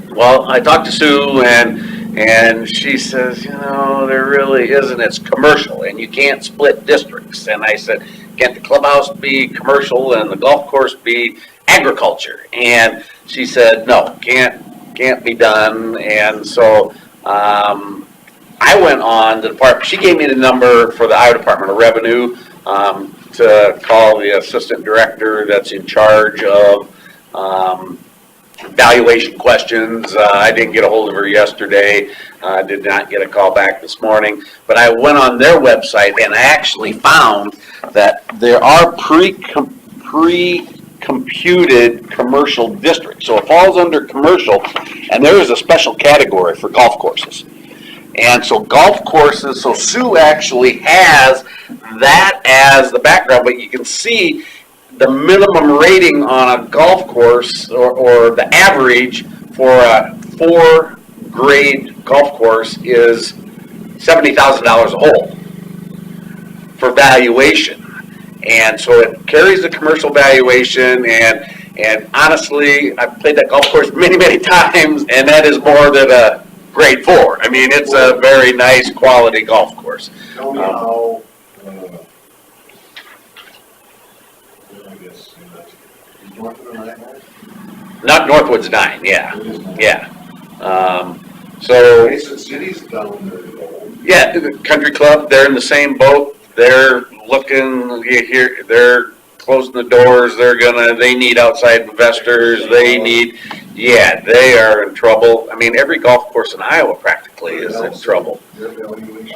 S3: Well, I talked to Sue, and she says, there really isn't. It's commercial, and you can't split districts. And I said, can't the clubhouse be commercial and the golf course be agriculture? And she said, no, can't be done. And so I went on the department. She gave me the number for the Iowa Department of Revenue to call the assistant director that's in charge of valuation questions. I didn't get a hold of her yesterday. I did not get a call back this morning, but I went on their website and I actually found that there are pre-computed commercial districts. So it falls under commercial, and there is a special category for golf courses. And so golf courses, so Sue actually has that as the background, but you can see the minimum rating on a golf course, or the average for a 4-grade golf course is $70,000 a hole for valuation. And so it carries the commercial valuation, and honestly, I've played that golf course many, many times, and that is more than a grade 4. I mean, it's a very nice quality golf course.
S11: Tell me how, I guess, is Northwood on that one?
S3: Not Northwood's 9, yeah,
S11: It is not.
S3: yeah. So,
S11: Mason City's down there, though.
S3: yeah, the country club, they're in the same boat. They're looking here, they're closing the doors. They need outside investors. They are in trouble. I mean, every golf course in Iowa practically is in trouble.
S11: Their valuation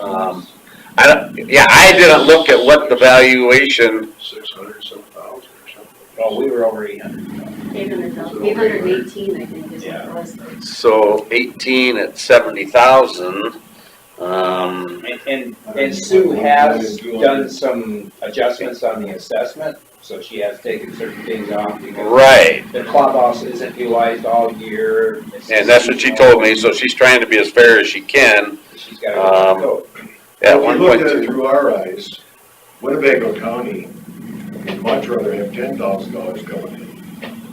S3: I didn't look at what the valuation,
S11: is 600-some thousand or something.
S4: Oh, we were over 800.
S1: 818, I think, is what
S4: Yeah.
S1: it was.
S3: so 18 at 70,000.
S4: And Sue has done some adjustments on the assessment, so she has taken certain things off because
S3: Right.
S4: the clubhouse isn't utilized all year.
S3: And that's what she told me, so she's trying to be as fair as she can.
S4: She's got to go.
S3: Yeah,
S11: If you look at it
S3: 1.2.
S11: through our eyes, Winnebago County would much rather have $10,000 coming in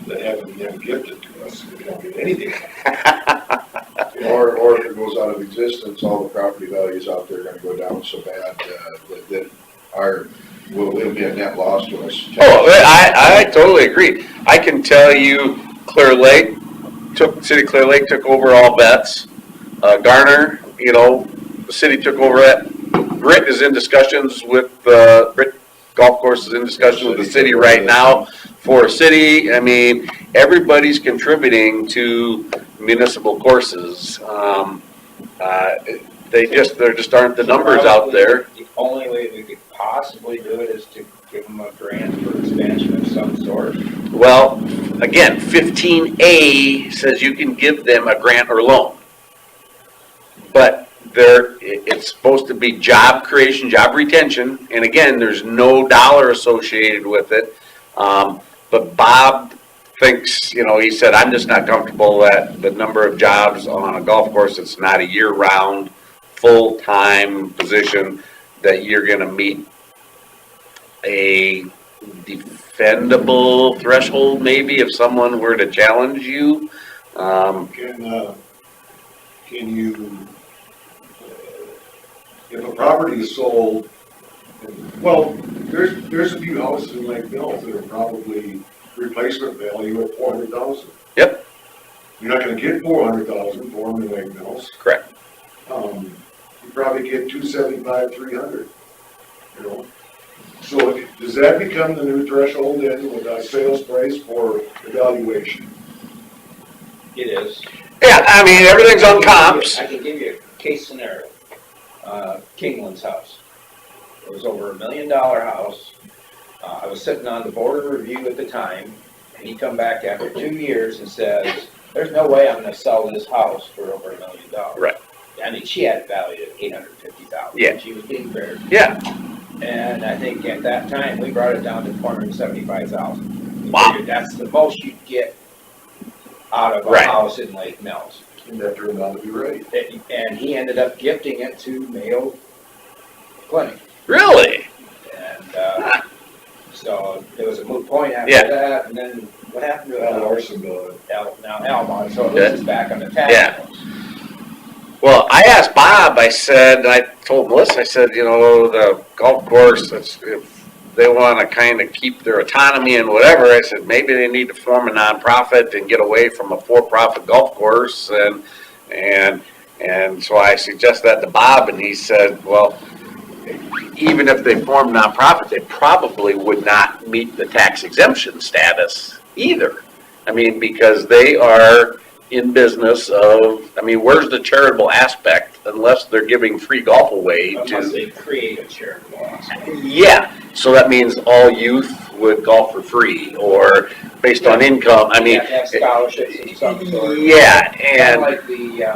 S11: than having them gifted to us if we don't get anything. Or if it goes out of existence, all the property values out there are gonna go down so bad, that it'll be a net loss to us.
S3: Oh, I totally agree. I can tell you, City of Clear Lake took over all bets. Garner, the city took over that. Britt is in discussions with, Britt Golf Course is in discussion with the city right now for a city. I mean, everybody's contributing to municipal courses. There just aren't the numbers out there.
S4: The only way we could possibly do it is to give them a grant for expansion of some sort.
S3: Well, again, 15A says you can give them a grant or loan. But it's supposed to be job creation, job retention, and again, there's no dollar associated with it. But Bob thinks, he said, I'm just not comfortable that the number of jobs on a golf course, it's not a year-round, full-time position, that you're gonna meet a defendable threshold, maybe, if someone were to challenge you.
S11: Can you, if a property is sold
S2: Well, there's a few houses in Lake Mills that are probably replacement value at 400,000.
S3: Yep.
S2: You're not gonna get 400,000 for them in Lake Mills.
S3: Correct.
S2: You probably get 275, 300, you know? So does that become the new threshold then with our sales price for evaluation?
S4: It is.
S3: Yeah, I mean, everything's on comps.
S4: I can give you a case scenario. Kingland's house. It was over $1 million house. I was sitting on the board of review at the time, and he come back after 2 years and says, there's no way I'm gonna sell this house for over $1 million.
S3: Right.
S4: I mean, she had value at $850,000.
S3: Yeah.
S4: She was being fair.
S3: Yeah.
S4: And I think at that time, we brought it down to $475,000.
S3: Wow.
S4: That's the most you'd get out of a
S3: Right.
S4: house in Lake Mills.
S2: And that turned out to be right.
S4: And he ended up gifting it to Mayo Clinic.
S3: Really?
S4: And, so it was a moot point after
S3: Yeah.
S4: that, and then what happened to
S2: Larson,
S4: now Almont, so this is back on the tax
S3: Yeah.
S4: rolls.
S3: Well, I asked Bob, I said, I told Melissa, I said, you know, the golf course, if they want to kind of keep their autonomy and whatever, I said, maybe they need to form a nonprofit and get away from a for-profit golf course. And so I suggested that to Bob, and he said, well, even if they formed nonprofit, they probably would not meet the tax exemption status either. I mean, because they are in business of, I mean, where's the charitable aspect unless they're giving free golf away
S4: Unless
S3: to,
S4: they create a charitable aspect.
S3: yeah, so that means all youth would golf for free or based on income, I
S4: You
S3: mean.
S4: have to have scholarships of some sort.
S3: Yeah,
S4: Kind
S3: and,
S4: of like the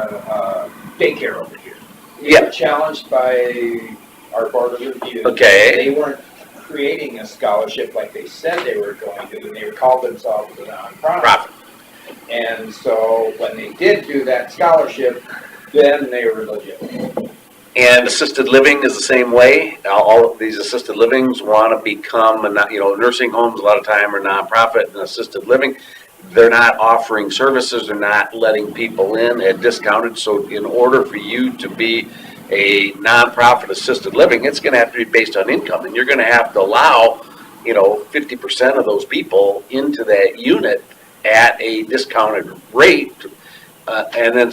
S4: daycare over here. They
S3: yeah,
S4: were challenged by our board of review.
S3: Okay.
S4: They weren't creating a scholarship like they said they were going to, and they called themselves a nonprofit.
S3: profit.
S4: And so when they did do that scholarship, then they were legit.
S3: And assisted living is the same way. All of these assisted livings want to become, nursing homes a lot of time are nonprofit and assisted living. They're not offering services, they're not letting people in at discounted. So in order for you to be a nonprofit assisted living, it's going to have to be based on income. And you're going to have to allow, 50% of those people into that unit at a discounted rate. And then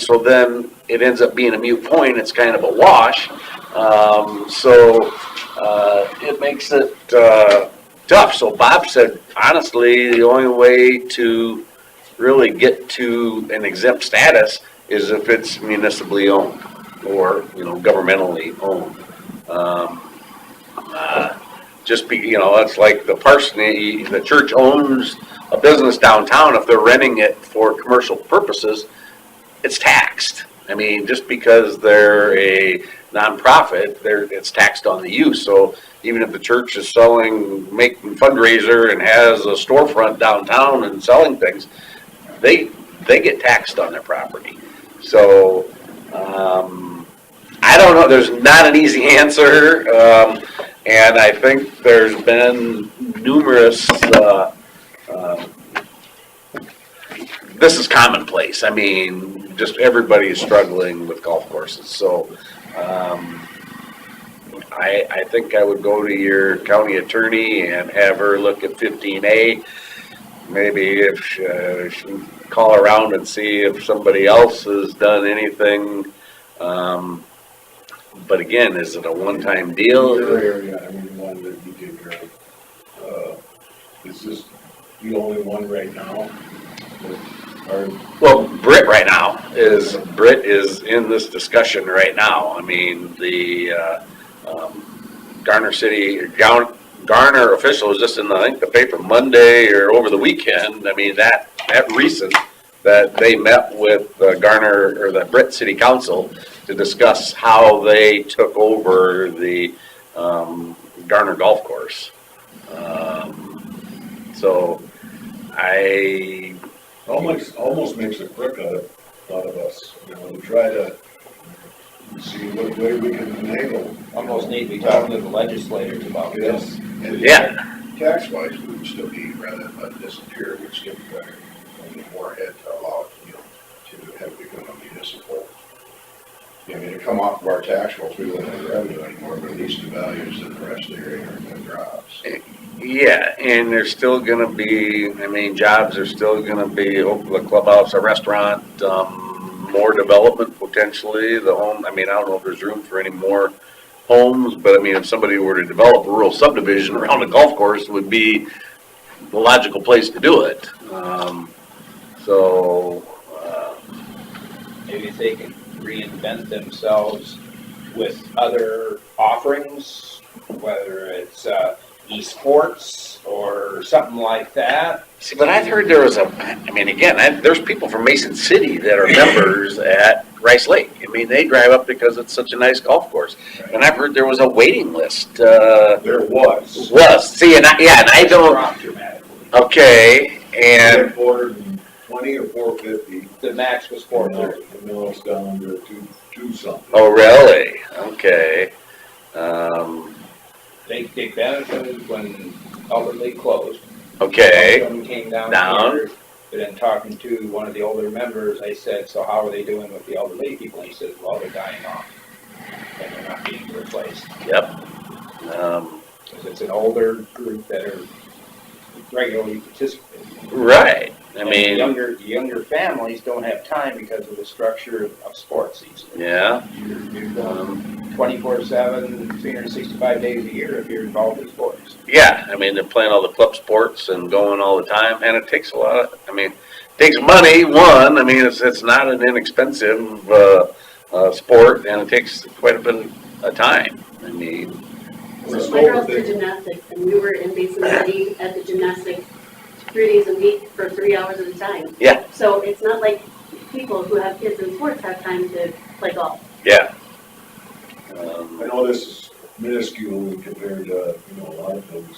S3: it ends up being a moot point. It's kind of a wash. It makes it tough. So Bob said, honestly, the only way to really get to an exempt status is if it's municipally owned or, governmentally owned. It's like the church owns a business downtown. If they're renting it for commercial purposes, it's taxed. I mean, just because they're a nonprofit, it's taxed on the use. So even if the church is making fundraiser and has a storefront downtown and selling things, they get taxed on their property. So, I don't know, there's not an easy answer. And I think there's been numerous, this is commonplace. I mean, just everybody is struggling with golf courses. So, I think I would go to your county attorney and have her look at 15A. Maybe if she can call around and see if somebody else has done anything. But again, is it a one-time deal?
S2: Your area, I mean, one that you take care of. Is this the only one right now?
S3: Well, Britt is in this discussion right now. I mean, the Garner official was just in, I think, the paper Monday or over the weekend. I mean, that recent that they met with Garner or the Britt City Council to discuss how they took over the Garner Golf Course. So I
S2: Almost makes a prick out of us, to try to see what way we can finagle.
S4: Almost need to be talking to the legislators about this.
S11: And
S3: Yeah.
S11: tax-wise, we would still be, rather than let it disappear, we'd still be more ahead to allow it, to have it become a municipal I mean, to come off of our tax rolls, we won't have revenue anymore, but at least the values in the rest of the area are going to drop. So,
S3: Yeah, and there's still gonna be, I mean, jobs are still gonna be, hopefully a clubhouse, a restaurant, more development potentially, the home, I mean, I don't know if there's room for any more homes, but I mean, if somebody were to develop a rural subdivision around a golf course, it would be the logical place to do it. So,
S4: Maybe if they can reinvent themselves with other offerings, whether it's esports or something like that.
S3: see, but I've heard there was I mean, again, there's people from Mason City that are members at Rice Lake. I mean, they drive up because it's such a nice golf course. And I've heard there was a waiting list,
S2: There was.
S3: see, and I don't,
S4: Dropped dramatically.
S3: okay, and,
S2: 420 or 450.
S4: The max was
S2: And
S4: 430.
S2: now it's down to two something.
S3: oh, really? Okay.
S4: They benefited when Elder Lake closed.
S3: Okay,
S4: Some came down
S3: Down.
S4: here, but then talking to one of the older members, I said, so how are they doing with the elderly people? And he said, well, they're dying off. And they're not being replaced.
S3: yep.
S4: Because it's an older group that are regularly participating.
S3: Right, I
S4: And
S3: mean,
S4: younger families don't have time because of the structure of sports these days.
S3: yeah,
S4: You're going 24/7, 365 days a year if you're involved in sports.
S3: yeah, I mean, they're playing all the club sports and going all the time, and it takes a lot of, I mean, it takes money, one, I mean, it's not an inexpensive, sport, and it takes quite a bit of time, I mean,
S1: So my girls did gymnastics, and we were in Basin City at the gymnastics 3 days a week for 3 hours at a time.
S3: Yeah.
S1: So it's not like people who have kids in sports have time to play golf.
S3: yeah.
S2: I know this is minuscule compared to, a lot of things,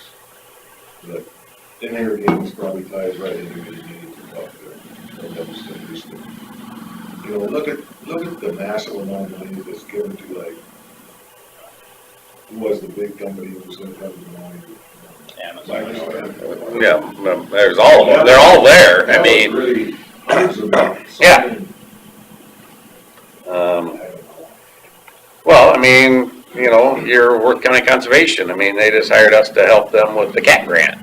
S2: but in-air games probably ties right into what you need to talk there. And that's just, look at the massive amount of money that's given to, like, who was the big company that was gonna come to mind?
S4: Amazon.
S3: Yeah, there's all of them, they're all there, I mean,
S2: Really, hundreds of bucks.
S3: Yeah.
S2: I don't know.
S3: well, I mean, your Worth County Conservation, I mean, they just hired us to help them with the cat grant.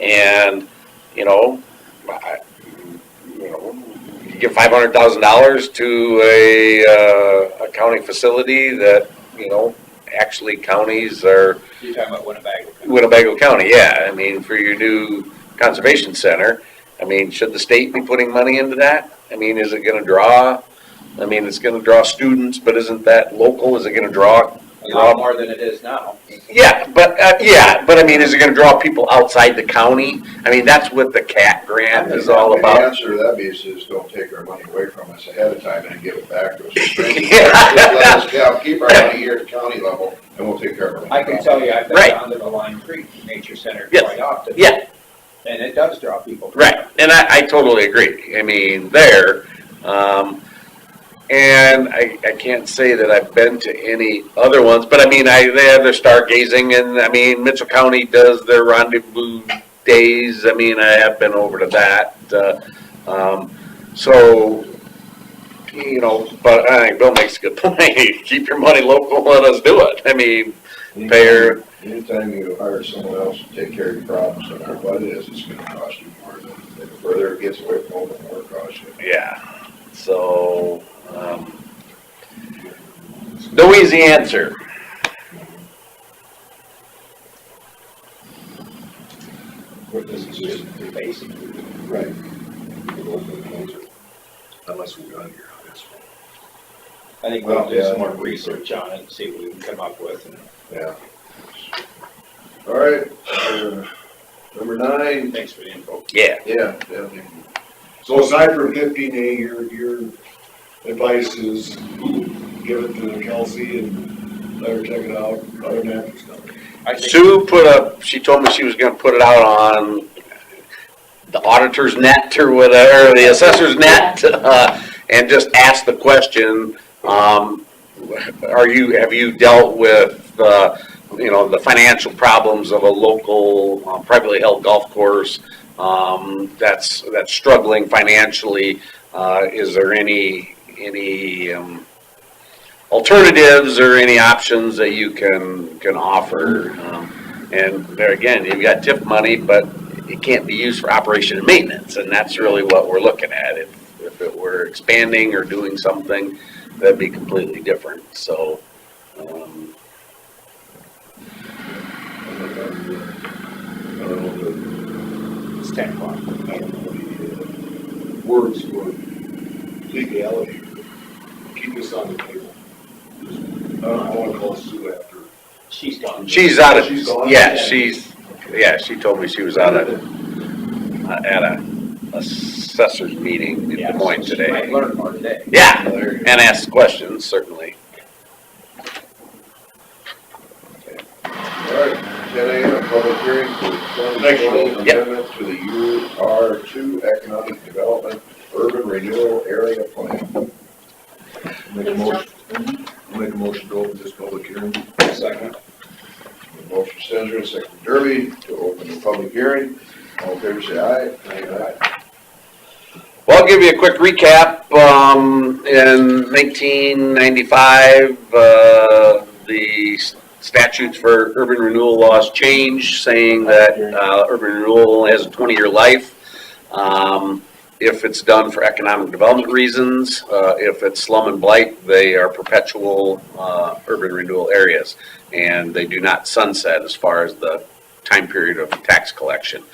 S3: And, you give $500,000 to a county facility that, actually counties are,
S4: You're talking about Winnebago.
S3: Winnebago County, yeah, I mean, for your new conservation center, I mean, should the state be putting money into that? I mean, is it gonna draw, I mean, it's gonna draw students, but isn't that local, is it gonna draw?
S4: A lot more than it is now.
S3: Yeah, but I mean, is it gonna draw people outside the county? I mean, that's what the CAT grant is all
S11: The
S3: about.
S11: answer to that is don't take our money away from us ahead of time and give it back to us. Just
S3: Yeah.
S11: let us keep our money here at the county level, and we'll take care of our money.
S4: I can tell you, I've been
S3: Right.
S4: down to the Lime Creek Nature Center
S3: Yes.
S4: quite often.
S3: Yeah,
S4: And it does draw people.
S3: right, and I totally agree, I mean, and I can't say that I've been to any other ones, but I mean, they have their stargazing, and I mean, Mitchell County does their rendezvous days, I mean, I have been over to that, so, but I think Bill makes a good point, keep your money local, let us do it, I mean, pay
S11: Anytime you hire someone else to take care of your problems, no matter what it is, it's gonna cost you more. The further it gets away from home, the more it costs you.
S3: yeah, so, no easy answer.
S2: But this is just
S4: Basically.
S2: right. Unless we're done here on this one.
S4: I think we'll do some more research on it and see what we can come up with. And
S11: Yeah. All right, number 9.
S4: thanks for the info.
S3: Yeah,
S11: Yeah, definitely.
S2: So aside from 15A, your advice is give it to Kelsey and let her check it out, other than that, there's nothing.
S4: I think
S3: Sue she told me she was gonna put it out on the auditor's net or whatever, the assessor's net, and just ask the question, have you dealt with, the financial problems of a local, privately held golf course, that's struggling financially? Is there any, alternatives or any options that you can offer. And there again, you've got TIF money, but it can't be used for operation and maintenance, and that's really what we're looking at. If it were expanding or doing something, that'd be completely different, so.
S11: I don't know
S4: It's 10 o'clock.
S11: the words for legality. Keep this on the table. I want to call Sue after.
S4: She's gone.
S3: She's out of,
S11: She's gone?
S3: yeah, she told me she was out of, at a assessor's meeting in
S4: Yeah,
S3: Des Moines
S4: so she might
S3: today.
S4: learn more today.
S3: Yeah,
S11: There you go.
S3: and ask questions, certainly.
S11: All right, 10 a.m. public hearing for 2020
S3: Yep.
S11: amendment to the UR2 Economic Development Urban Renewal Area Plan. Make a motion, make a motion to open this public hearing.
S4: Second.
S11: Motion Stenger, second Derby, to open the public hearing. All in favor, say aye. Aye.
S3: Well, I'll give you a quick recap. In 1995, the statutes for urban renewal laws changed, saying that urban renewal has a 20-year life. If it's done for economic development reasons, if it's slum and blight, they are perpetual urban renewal areas, and they do not sunset as far as the time period of tax collection.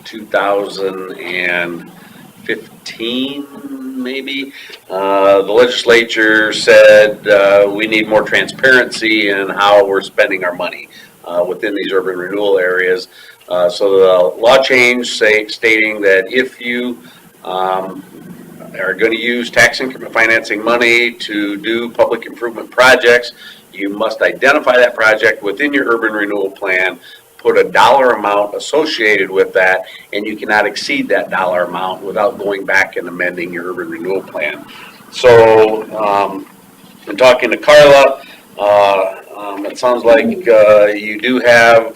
S3: 2015, maybe, the legislature said we need more transparency in how we're spending our money within these urban renewal areas. So the law changed, stating that if you are going to use tax increment financing money to do public improvement projects, you must identify that project within your urban renewal plan, put a dollar amount associated with that, and you cannot exceed that dollar amount without going back and amending your urban renewal plan. So, in talking to Carla, it sounds like you do have,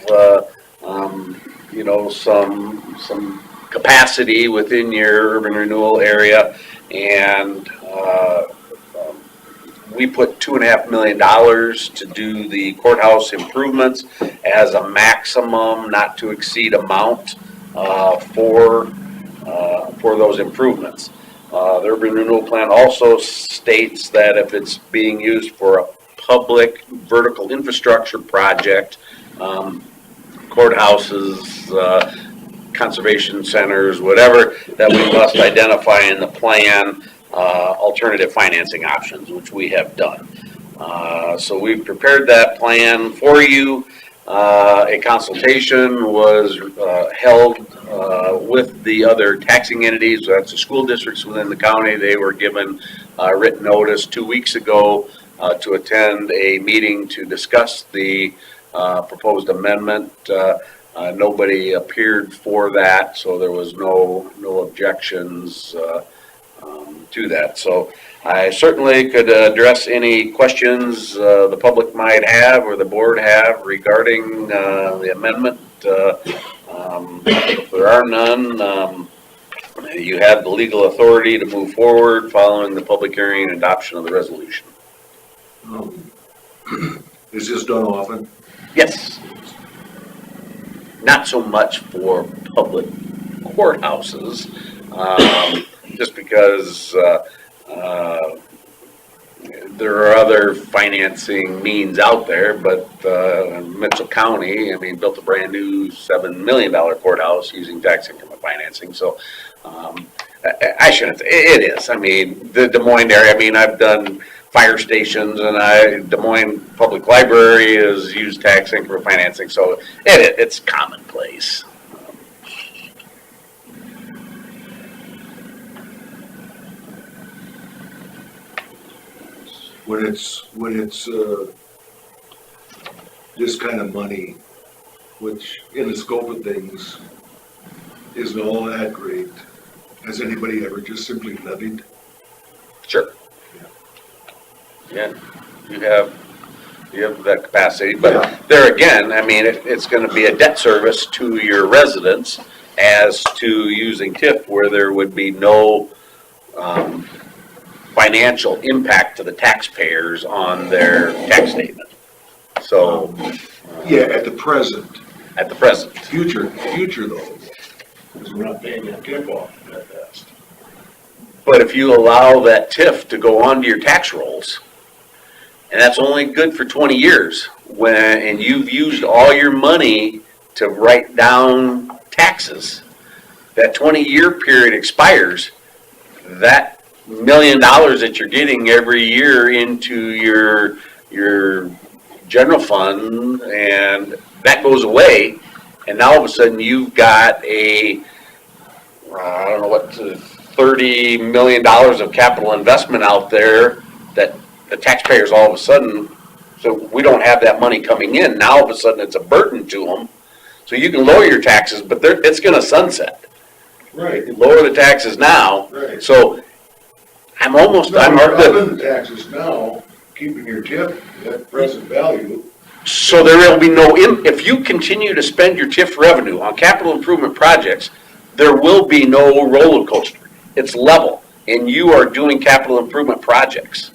S3: you know, some capacity within your urban renewal area, and we put $2.5 million to do the courthouse improvements as a maximum not to exceed amount for those improvements. The urban renewal plan also states that if it's being used for a public vertical infrastructure project, courthouses, conservation centers, whatever, that we must identify in the plan alternative financing options, which we have done. So we've prepared that plan for you. A consultation was held with the other taxing entities. That's the school districts within the county. They were given written notice 2 weeks ago to attend a meeting to discuss the proposed amendment. Nobody appeared for that, so there was no objections to that. So I certainly could address any questions the public might have or the board have regarding the amendment. If there are none, you have the legal authority to move forward following the public hearing and adoption of the resolution.
S11: Is this done often?
S3: Yes. Not so much for public courthouses, just because there are other financing means out there, but Mitchell County, I mean, built a brand new $7 million courthouse using tax increment financing. So I shouldn't, it is. I mean, the Des Moines area, I mean, I've done fire stations, and Des Moines Public Library has used tax increment financing, so it's commonplace.
S11: When it's this kind of money, which in the scope of things isn't all that great, has anybody ever just simply levied?
S3: Sure. Yeah, you have that capacity, but there again, I mean, it's going to be a debt service to your residents, as to using TIF where there would be no, financial impact to the taxpayers on their tax statement. So,
S11: Yeah, at the present,
S3: at the present.
S11: future though, because we're not paying that tip off that fast.
S3: But if you allow that TIF to go onto your tax rolls, and that's only good for 20 years, and you've used all your money to write down taxes, that 20-year period expires, that $1 million that you're getting every year into your general fund, and that goes away, and now all of a sudden you've got I don't know what, $30 million of capital investment out there that the taxpayers all of a sudden, so we don't have that money coming in. Now all of a sudden it's a burden to them. So you can lower your taxes, but it's going to sunset.
S11: Right.
S3: You lower the taxes now.
S11: Right.
S3: So I'm almost,
S11: No, you're upping the taxes now, keeping your tip at present value.
S3: so there will be no, if you continue to spend your TIF revenue on capital improvement projects, there will be no roller coaster. It's level, and you are doing capital improvement projects.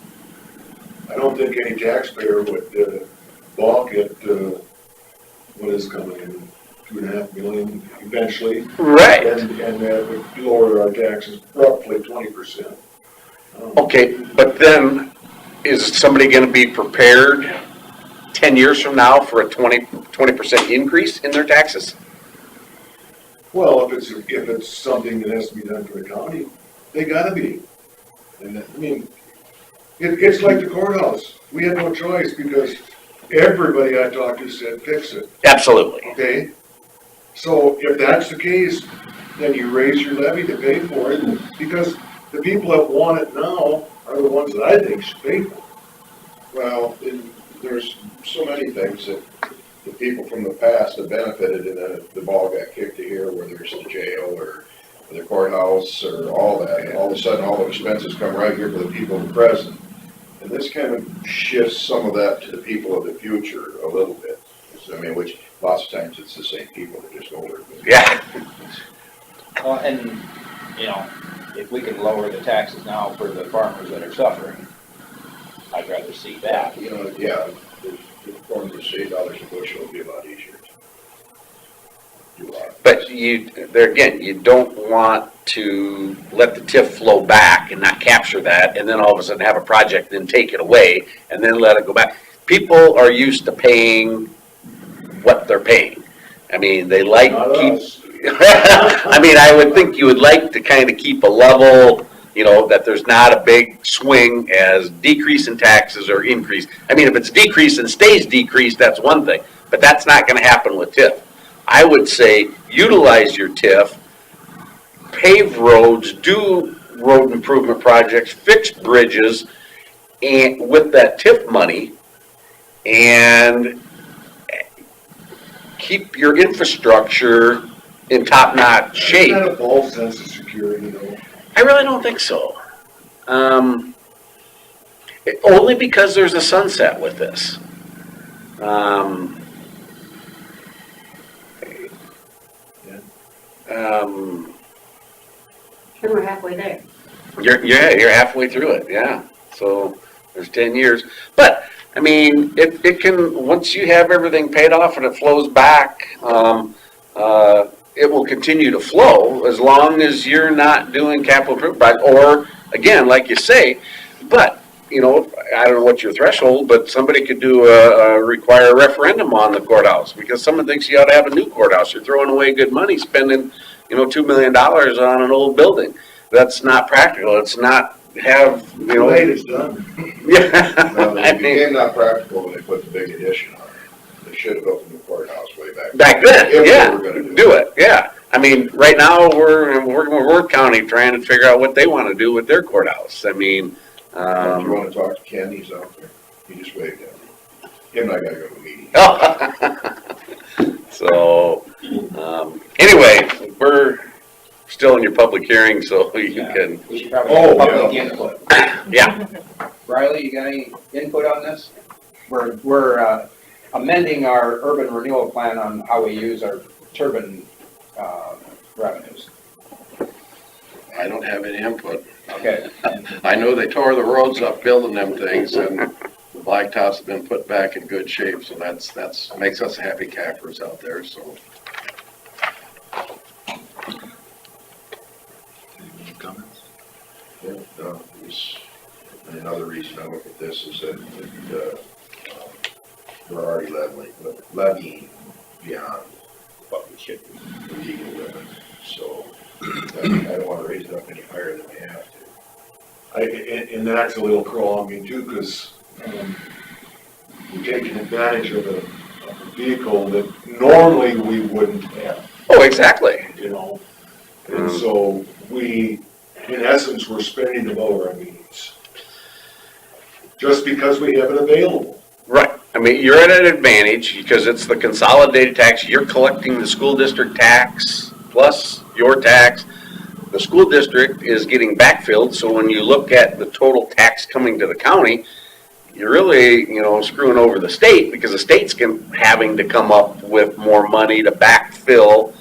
S11: I don't think any taxpayer would balk at what is coming in, $2.5 million eventually.
S3: Right.
S11: And that would lower our taxes roughly 20%.
S3: Okay, but then, is somebody gonna be prepared 10 years from now for a 20% increase in their taxes?
S11: Well, if it's something that has to be done for the county, they gotta be. And I mean, it's like the courthouse. We had no choice because everybody I talked to said fix it,
S3: Absolutely.
S11: okay? So if that's the case, then you raise your levy to pay for it because the people that want it now are the ones that I think should pay for it.
S2: Well, there's so many things that the people from the past have benefited and the ball got kicked to here, whether it's the jail or the courthouse or all that. And all of a sudden, all the expenses come right here for the people of the present. And this kind of shifts some of that to the people of the future a little bit. I mean, which lots of times it's the same people, they're just older.
S3: Yeah.
S4: Well, and, you know, if we can lower the taxes now for the farmers that are suffering, I'd rather see that.
S2: You know, yeah, going to $8 a bushel would be a lot easier. Do a lot.
S3: But there again, you don't want to let the TIF flow back and not capture that, and then all of a sudden have a project, then take it away, and then let it go back. People are used to paying what they're paying. I mean, they like
S11: Not us.
S3: I mean, I would think you would like to kind of keep a level, you know, that there's not a big swing as decrease in taxes or increase. I mean, if it's decreased and stays decreased, that's one thing, but that's not going to happen with TIF. I would say utilize your TIF, pave roads, do road improvement projects, fix bridges, and with that TIF money, and keep your infrastructure in top-notch shape.
S11: It's not a false sense of security though.
S3: I really don't think so. Only because there's a sunset with this.
S1: And we're halfway there.
S3: You're halfway through it, yeah. So there's 10 years. But, I mean, it can, once you have everything paid off and it flows back, it will continue to flow as long as you're not doing capital improvement, or, again, like you say, but, you know, I don't know what your threshold, but somebody could require a referendum on the courthouse, because someone thinks you ought to have a new courthouse. You're throwing away good money, spending, $2 million on an old building. That's not practical. It's not have,
S11: Late, it's done.
S3: Yeah.
S2: Well,
S3: I
S2: it
S3: mean,
S2: became not practical when they put the big addition on it. They should have opened the courthouse way back.
S3: back then,
S2: If they
S3: yeah,
S2: were gonna
S3: do it, yeah. I mean, right now, we're in Worth County trying to figure out what they want to do with their courthouse. I mean,
S2: If you want to talk to Ken, he's out there. He just waved at me. Him and I gotta go to a meeting.
S3: so, anyway, we're still in your public hearing, so you can,
S4: We should probably have
S11: Oh,
S4: public
S11: yeah.
S4: input.
S3: yeah.
S4: Riley, you got any input on this? We're amending our urban renewal plan on how we use our turbine revenues?
S2: I don't have any input.
S4: Okay, and
S2: I know they tore the roads up building them things, and the blacktops have been put back in good shape, so that's makes us happy campers out there, so.
S9: Any comments?
S11: Yeah, no, it's, another reason I look at this is that, we're already levying beyond
S4: what we should do.
S11: the legal limit, so I don't wanna raise it up any higher than we have to.
S12: And that's a little crawl on me too, because we're taking advantage of a vehicle that normally we wouldn't have,
S3: Oh, exactly.
S12: you know? And so we, in essence, we're spending above our means. Just because we have it available.
S3: Right. I mean, you're at an advantage because it's the consolidated tax. You're collecting the school district tax plus your tax. The school district is getting backfilled, so when you look at the total tax coming to the county, you're really, screwing over the state because the state's having to come up with more money to backfill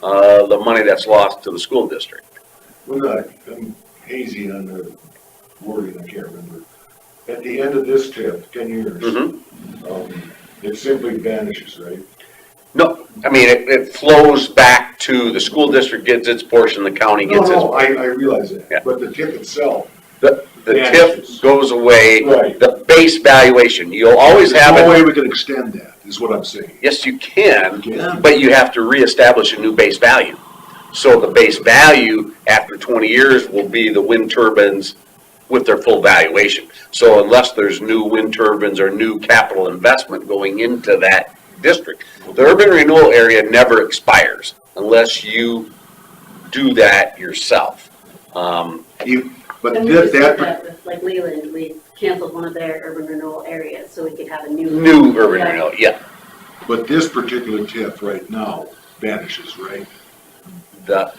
S3: the money that's lost to the school district.
S12: Well, I'm hazy on the wording, I can't remember. At the end of this TIF, 10 years, it simply vanishes, right?
S3: No, I mean, it flows back to the school district gets its portion, the county gets its.
S12: No, I realize that,
S3: Yeah.
S12: but the TIF itself,
S3: The
S12: vanishes.
S3: TIF goes away,
S12: Right.
S3: the base valuation, you'll always
S12: there's
S3: have
S12: no way
S3: it.
S12: we can extend that, is what I'm saying.
S3: Yes, you can,
S12: Yeah.
S3: but you have to reestablish a new base value. So the base value after 20 years will be the wind turbines with their full valuation. So unless there's new wind turbines or new capital investment going into that district, the urban renewal area never expires unless you do that yourself.
S12: But
S1: And we just did
S12: that,
S1: that with, like Leland, we canceled one of their urban renewal areas so we could have a new.
S3: New urban
S1: Yeah.
S3: renewal, yeah.
S12: but this particular TIF right now vanishes, right?
S3: The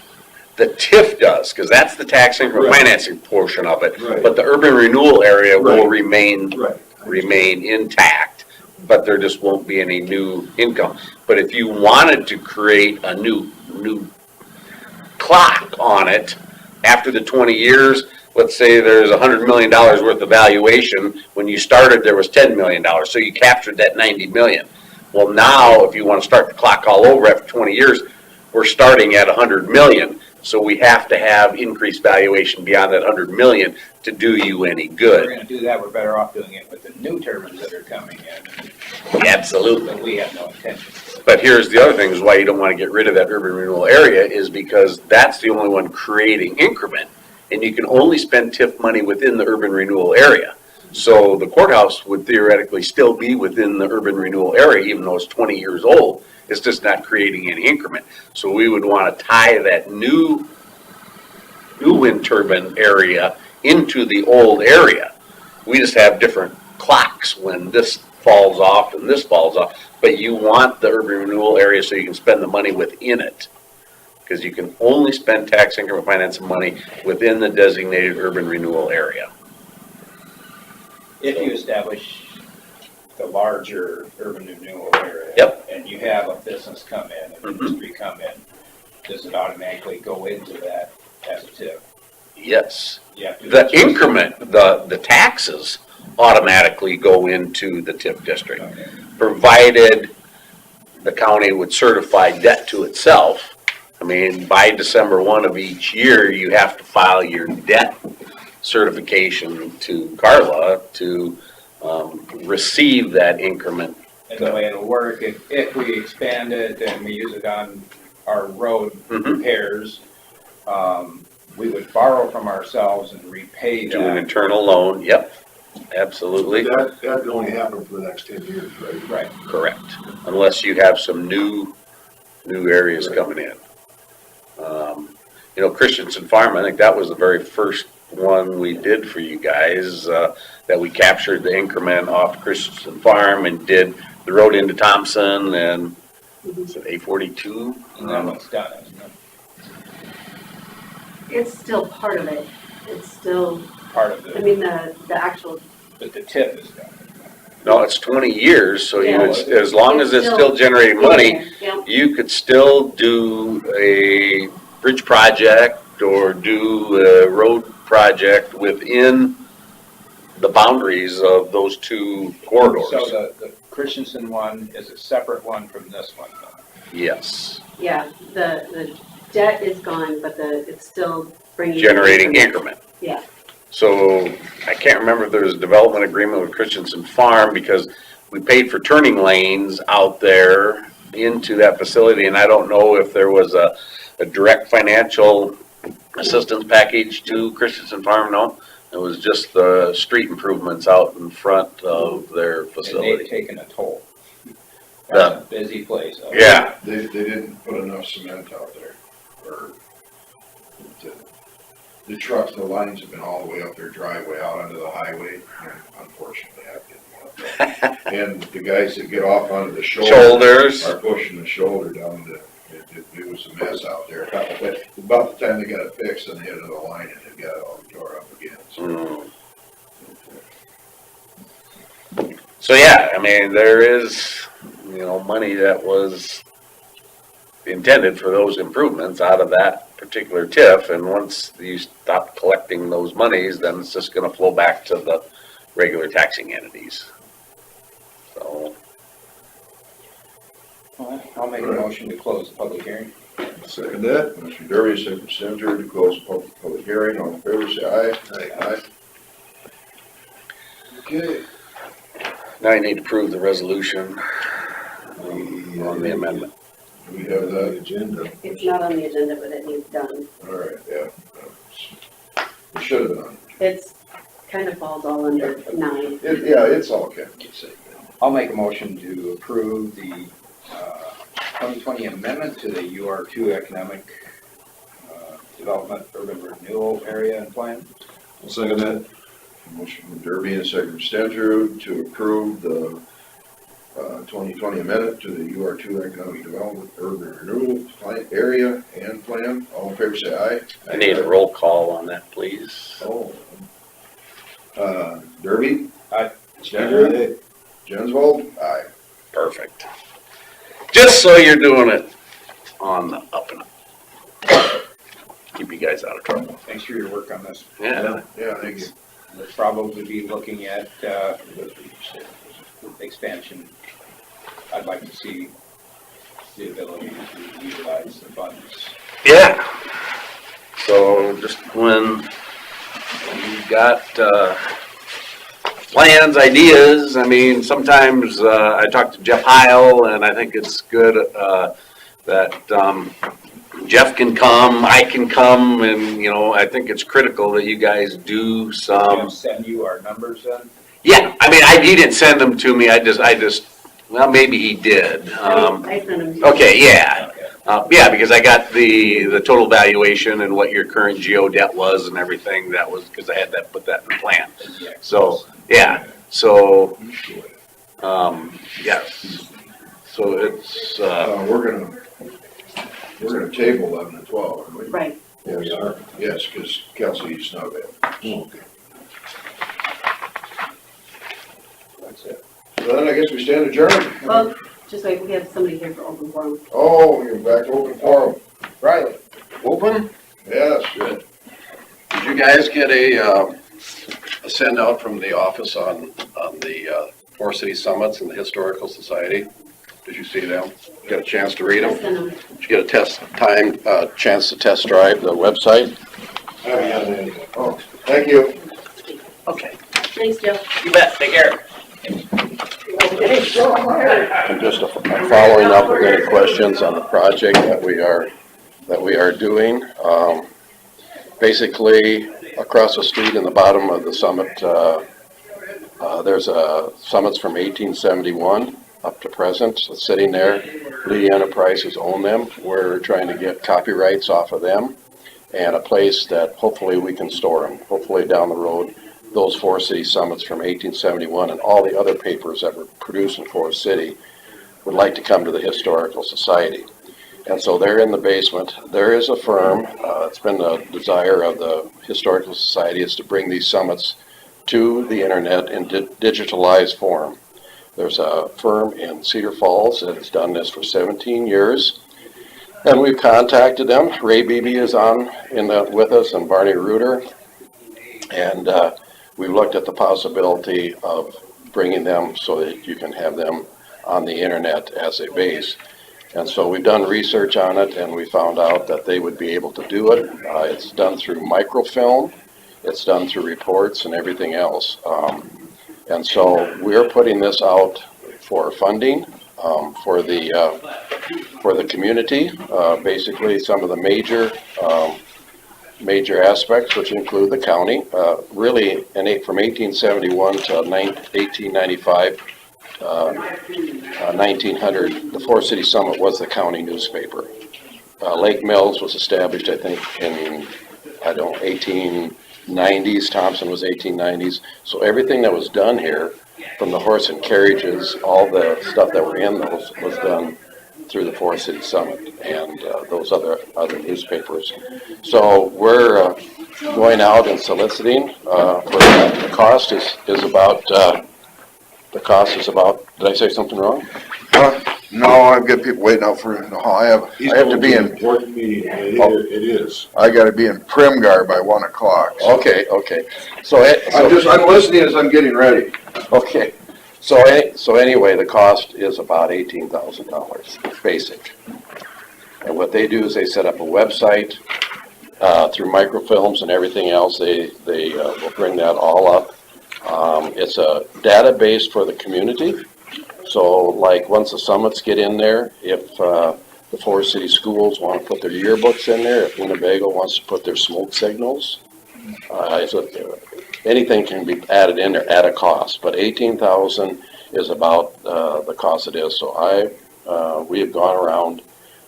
S3: TIF does, because that's the tax increment
S12: Right.
S3: financing portion of it.
S12: Right.
S3: But the urban renewal area will
S12: Right.
S3: remain
S12: Right.
S3: intact, but there just won't be any new income. But if you wanted to create a new clock on it, after the 20 years, let's say there's $100 million worth of valuation, when you started, there was $10 million, so you captured that 90 million. Well, now, if you want to start the clock all over after 20 years, we're starting at 100 million, so we have to have increased valuation beyond that 100 million to do you any
S4: If we're
S3: good.
S4: gonna do that, we're better off doing it with the new turbines that are coming in,
S3: Absolutely.
S4: but we have no intention.
S3: But here's the other thing, is why you don't want to get rid of that urban renewal area, is because that's the only one creating increment. And you can only spend TIF money within the urban renewal area. So the courthouse would theoretically still be within the urban renewal area, even though it's 20 years old. It's just not creating any increment. So we would want to tie that new wind turbine area into the old area. We just have different clocks when this falls off and this falls off. But you want the urban renewal area so you can spend the money within it. Because you can only spend tax increment financing money within the designated urban renewal area.
S4: If you establish the larger urban renewal area.
S3: Yep.
S4: And you have a business come in, an
S3: Mhm.
S4: industry come in, does it automatically go into that as a tip?
S3: Yes.
S4: You have to-
S3: The increment, the taxes automatically go into the TIF district,
S4: Okay.
S3: provided the county would certify debt to itself. I mean, by December 1 of each year, you have to file your debt certification to Carla to receive that increment.
S4: And the way it'll work, if we expand it and we use it on our road
S3: Mhm.
S4: repairs, we would borrow from ourselves and repay
S3: Do an
S4: that.
S3: internal loan, yep, absolutely,
S12: That can only happen for the next 10 years, right?
S4: Right.
S3: correct. Unless you have some new areas coming in. Christensen Farm, I think that was the very first one we did for you guys, that we captured the increment off Christensen Farm and did the road into Thompson and, is it A42?
S4: And that one's done, isn't it?
S1: It's still part of it. It's still,
S4: Part of
S1: I
S4: the,
S1: mean, the actual,
S4: but the tip is done.
S3: No, it's 20 years, so you
S1: Yeah.
S3: would, as long as it's still generating money,
S1: yeah,
S3: you could still do a bridge project or do a road project within the boundaries of those two corridors.
S4: So the Christensen one is a separate one from this one, though?
S3: Yes,
S1: Yeah, the debt is gone, but it's still bringing.
S3: generating increment.
S1: Yeah.
S3: So I can't remember if there was a development agreement with Christensen Farm because we paid for turning lanes out there into that facility, and I don't know if there was a direct financial assistance package to Christensen Farm, no? It was just the street improvements out in front of their
S4: And they've
S3: facility.
S4: taken a toll.
S3: Yeah.
S4: That's a busy place.
S3: Yeah,
S11: They didn't put enough cement out there, or the trucks, the lines have been all the way up their driveway out onto the highway, and unfortunately, I've been up there. And the guys that get off onto the
S3: shoulders.
S11: are pushing the shoulder down it was a mess out there. About the time they got it fixed, and they hit another line and it got all tore up again, so.
S3: So yeah, I mean, there is, money that was intended for those improvements out of that particular TIF, and once you stop collecting those monies, then it's just gonna flow back to the regular taxing entities. So,
S4: I'll make a motion to close the public hearing.
S11: Second that, Mr. Derby, second Senator, to close the public hearing, all in favor, say aye. Aye. Okay.
S3: now you need to approve the resolution on the amendment.
S11: Do we have that?
S12: Agenda.
S1: It's not on the agenda, but it needs done.
S11: All right, yeah. It should have been on.
S1: It's kind of falls all under 9.
S11: Yeah, it's all Kevin said.
S4: I'll make a motion to approve the 2020 amendment to the UR2 Economic Development Urban Renewal Area and Plan.
S12: I'll second that.
S11: Motion from Derby and a second from Stentrud to approve the 2020 amendment to the UR2 Economic Development Urban Renewal Area and Plan. All in favor, say aye.
S3: I need a roll call on that, please.
S11: Oh. Derby?
S4: Aye.
S11: Stentrud? Jensvold? Aye.
S3: Perfect. Just so you're doing it on the up and up. Keep you guys out of trouble.
S4: Thanks for your work on this.
S3: Yeah.
S11: Yeah, thank you.
S4: We'll probably be looking at expansion. I'd like to see the ability to utilize the funds.
S3: Yeah. So just when you've got plans, ideas, I mean, sometimes I talk to Jeff Heil, and I think it's good that Jeff can come, I can come, and, I think it's critical that you guys do some.
S4: Send you our numbers then?
S3: Yeah, I mean, he didn't send them to me, well, maybe he did.
S1: I sent them to you.
S3: Okay, yeah.
S4: Okay.
S3: Yeah, because I got the total valuation and what your current geo debt was and everything. That was because I had that, put that in the plan. So, yeah, so, yes. So it's,
S11: We're gonna table 11 and 12, aren't we?
S1: Right.
S11: Yeah, we are. Yes, because Kelsey snubbed it.
S12: Okay.
S4: That's it.
S11: So then I guess we stand adjourned.
S1: Well, just wait, we have somebody here for open forum.
S11: Oh, you're back to open forum.
S4: Riley?
S2: Open?
S11: Yes, good.
S2: Did you guys get a send out from the office on the 4 city summits and the Historical Society? Did you see them? Get a chance to read
S1: I
S2: them?
S1: sent them.
S2: Did you get a chance to test drive the website?
S12: I haven't gotten any.
S11: Oh, thank you.
S3: okay.
S1: Thanks, Joe.
S3: You bet, take care.
S2: And just following up with any questions on the project that we are doing. Basically, across the street in the bottom of the summit, there's summits from 1871 up to present, so sitting there. Lee Enterprises own them. We're trying to get copyrights off of them and a place that hopefully we can store them. Hopefully down the road, those 4 city summits from 1871 and all the other papers that were produced in Forest City would like to come to the Historical Society. And so they're in the basement. There is a firm, it's been the desire of the Historical Society is to bring these summits to the internet in digitalized form. There's a firm in Cedar Falls that has done this for 17 years.
S13: And we've contacted them. Ray Beebe is on with us, and Barney Reuter. And we've looked at the possibility of bringing them so that you can have them on the internet as a base. And so we've done research on it, and we found out that they would be able to do it. It's done through microfilm. It's done through reports and everything else. And so we're putting this out for funding for the community. Basically, some of the major aspects, which include the county. Really, from 1871 to 1895, 1900, the Forest City Summit was the county newspaper. Lake Mills was established, I think, in, 1890s. Thompson was 1890s. So everything that was done here, from the horse and carriages, all the stuff that were in those was done through the Forest City Summit and those other newspapers. So we're going out and soliciting for that. The cost is about. Did I say something wrong?
S11: No, I've got people waiting out for, no, I have to be in,
S12: Important meeting, it is.
S11: I gotta be in Primgar by 1 o'clock.
S13: Okay. So
S11: I'm listening as I'm getting ready.
S13: Okay. So anyway, the cost is about $18,000 basic. And what they do is they set up a website through microfilms and everything else. They will bring that all up. It's a database for the community. So like once the summits get in there, if the Forest City schools want to put their yearbooks in there, if Winnebago wants to put their smoke signals, anything can be added in there at a cost. But $18,000 is about the cost it is. So we have gone around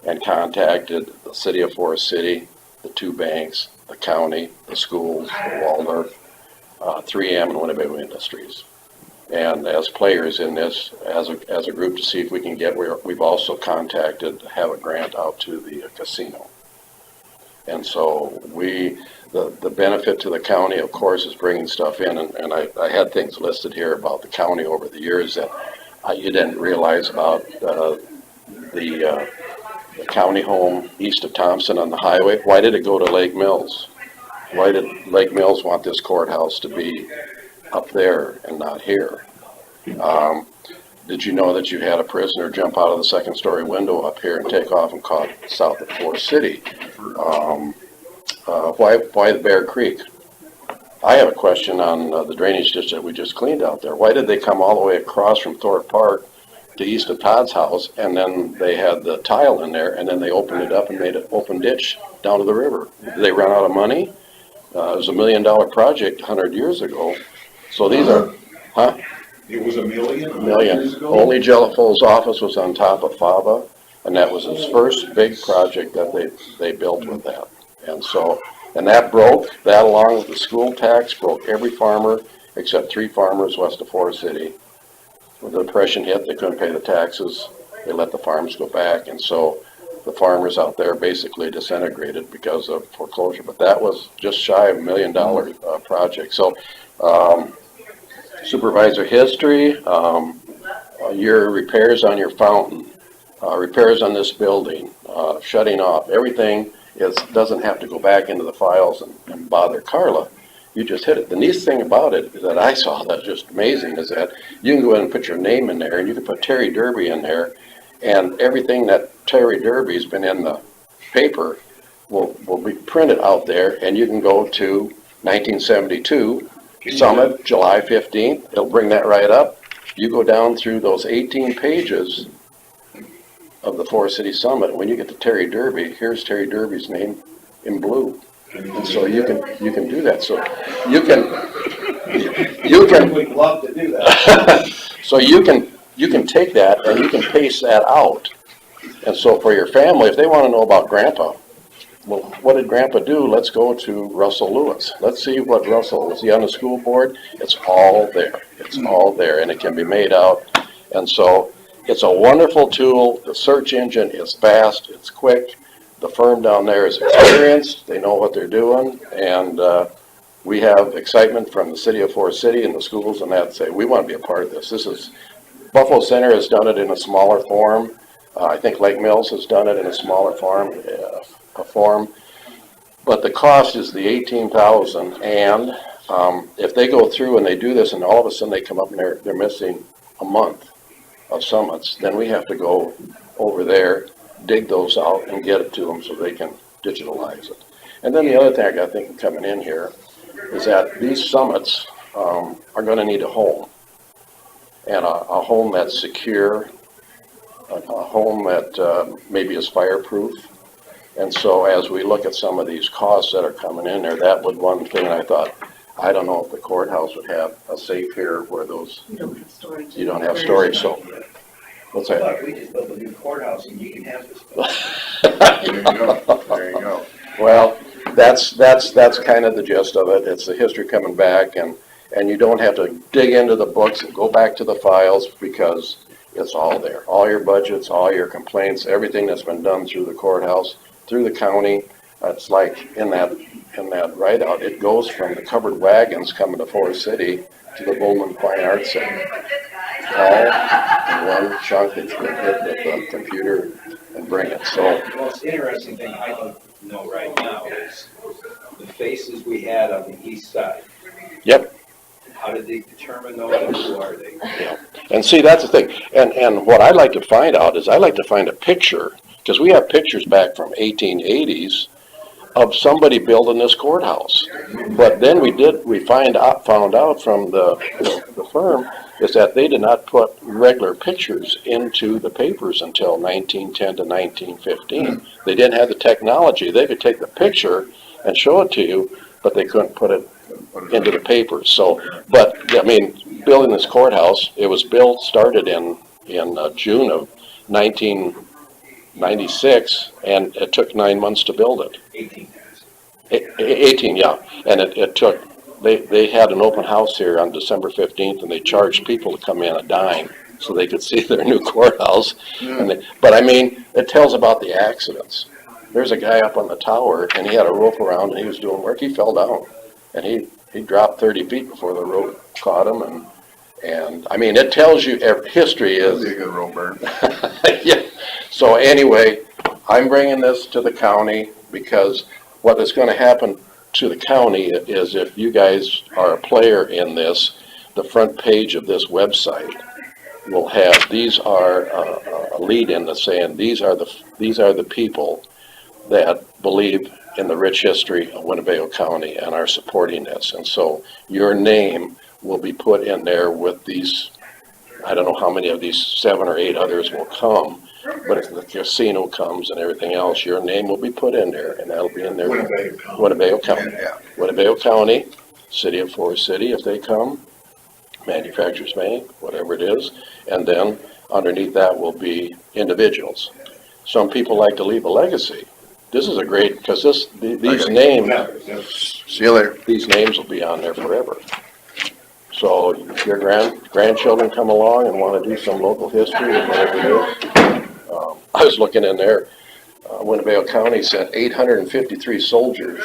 S13: and contacted the city of Forest City, the 2 banks, the county, the schools, the Waldorf, 3M, and Winnebago Industries. And as players in this, as a group, to see if we can get where we've also contacted to have a grant out to the casino. And so the benefit to the county, of course, is bringing stuff in. And I had things listed here about the county over the years that you didn't realize about the county home east of Thompson on the highway. Why did it go to Lake Mills? Why did Lake Mills want this courthouse to be up there and not here? Did you know that you had a prisoner jump out of the second-story window up here and take off and caught south of Forest City? Why the Bear Creek? I have a question on the drainage ditch that we just cleaned out there. Why did they come all the way across from Thorpe Park to east of Todd's house, and then they had the tile in there, and then they opened it up and made an open ditch down to the river? Did they run out of money? It was $1 million project 100 years ago. So these are,
S12: It was $1 million?
S13: Million. Only Jellifol's office was on top of Fava, and that was his first big project that they built with that. And so, and that along with the school tax, broke every farmer except 3 farmers west of Forest City. When the Depression hit, they couldn't pay the taxes. They let the farms go back, and so the farmers out there basically disintegrated because of foreclosure. But that was just shy of $1 million project. So supervisor history, your repairs on your fountain, repairs on this building, shutting off, everything doesn't have to go back into the files and bother Carla. You just hit it. The neat thing about it that I saw that's just amazing is that you can go in and put your name in there, and you can put Terry Derby in there, and everything that Terry Derby's been in the paper will be printed out there, and you can go to 1972 Summit, July 15th. It'll bring that right up. You go down through those 18 pages of the Forest City Summit. When you get to Terry Derby, here's Terry Derby's name in blue. And so you can do that. So you can
S4: We'd love to do that.
S13: so you can take that and you can paste that out. And so for your family, if they want to know about Grandpa, well, what did Grandpa do? Let's go to Russell Lewis. Let's see what Russell, was he on the school board? It's all there. It's all there, and it can be made out. And so it's a wonderful tool. The search engine is fast. It's quick. The firm down there is experienced. They know what they're doing. And we have excitement from the city of Forest City and the schools and that say, we want to be a part of this. Buffalo Center has done it in a smaller form. I think Lake Mills has done it in a smaller form. But the cost is the 18,000, and if they go through and they do this and all of a sudden they come up and they're missing a month of summits, then we have to go over there, dig those out and get it to them so they can digitalize it. And then the other thing I think coming in here is that these summits are going to need a home, and a home that's secure, a home that maybe is fireproof. And so as we look at some of these costs that are coming in there, that was one thing I thought, I don't know if the courthouse would have a safe here where those,
S1: You don't have storage.
S13: you don't have storage, so. What's that?
S4: Look, we just built a new courthouse and you can have this.
S11: There you go, there you go.
S13: Well, that's kind of the gist of it. It's the history coming back, and you don't have to dig into the books and go back to the files because it's all there. All your budgets, all your complaints, everything that's been done through the courthouse, through the county. It's like in that write-out, it goes from the covered wagons coming to Forest City to the Bowman Fine Arts Center. All in one chunk that you can hit with a computer and bring it. So
S4: The most interesting thing I don't know right now is the faces we had on the east side.
S13: Yep.
S4: How did they determine those and who are they?
S13: Yeah, and see, that's the thing, and what I'd like to find out is I'd like to find a picture, because we have pictures back from 1880s of somebody building this courthouse. But then we found out from the firm is that they did not put regular pictures into the papers until 1910 to 1915. They didn't have the technology. They could take the picture and show it to you, but they couldn't put it into the papers. So, but I mean, building this courthouse, it was started in June of 1996, and it took 9 months to build it. 18, yeah. And it took, they had an open house here on December 15th, and they charged people to come in a dime so they could see their new courthouse. But I mean, it tells about the accidents. There's a guy up on the tower, and he had a rope around, and he was doing work. He fell down, and he dropped 30 feet before the rope caught him. And I mean, it tells you history is.
S11: That'd be a good roll burn.
S13: Yeah. So anyway, I'm bringing this to the county because what is going to happen to the county is if you guys are a player in this, the front page of this website will have, these are a lead in to saying these are the people that believe in the rich history of Winnebago County and are supporting this. And so your name will be put in there with these, I don't know how many of these 7 or 8 others will come, but if the casino comes and everything else, your name will be put in there, and that'll be in there.
S11: Winnebago County.
S13: Winnebago County.
S11: Yeah.
S13: Winnebago County, City of Forest City, if they come, Manufacturers Bank, whatever it is, and then underneath that will be individuals. Some people like to leave a legacy. This is a great, because these names,
S11: See you later.
S13: these names will be on there forever. So if your grandchildren come along and want to do some local history or whatever it is, I was looking in there, Winnebago County sent 853 soldiers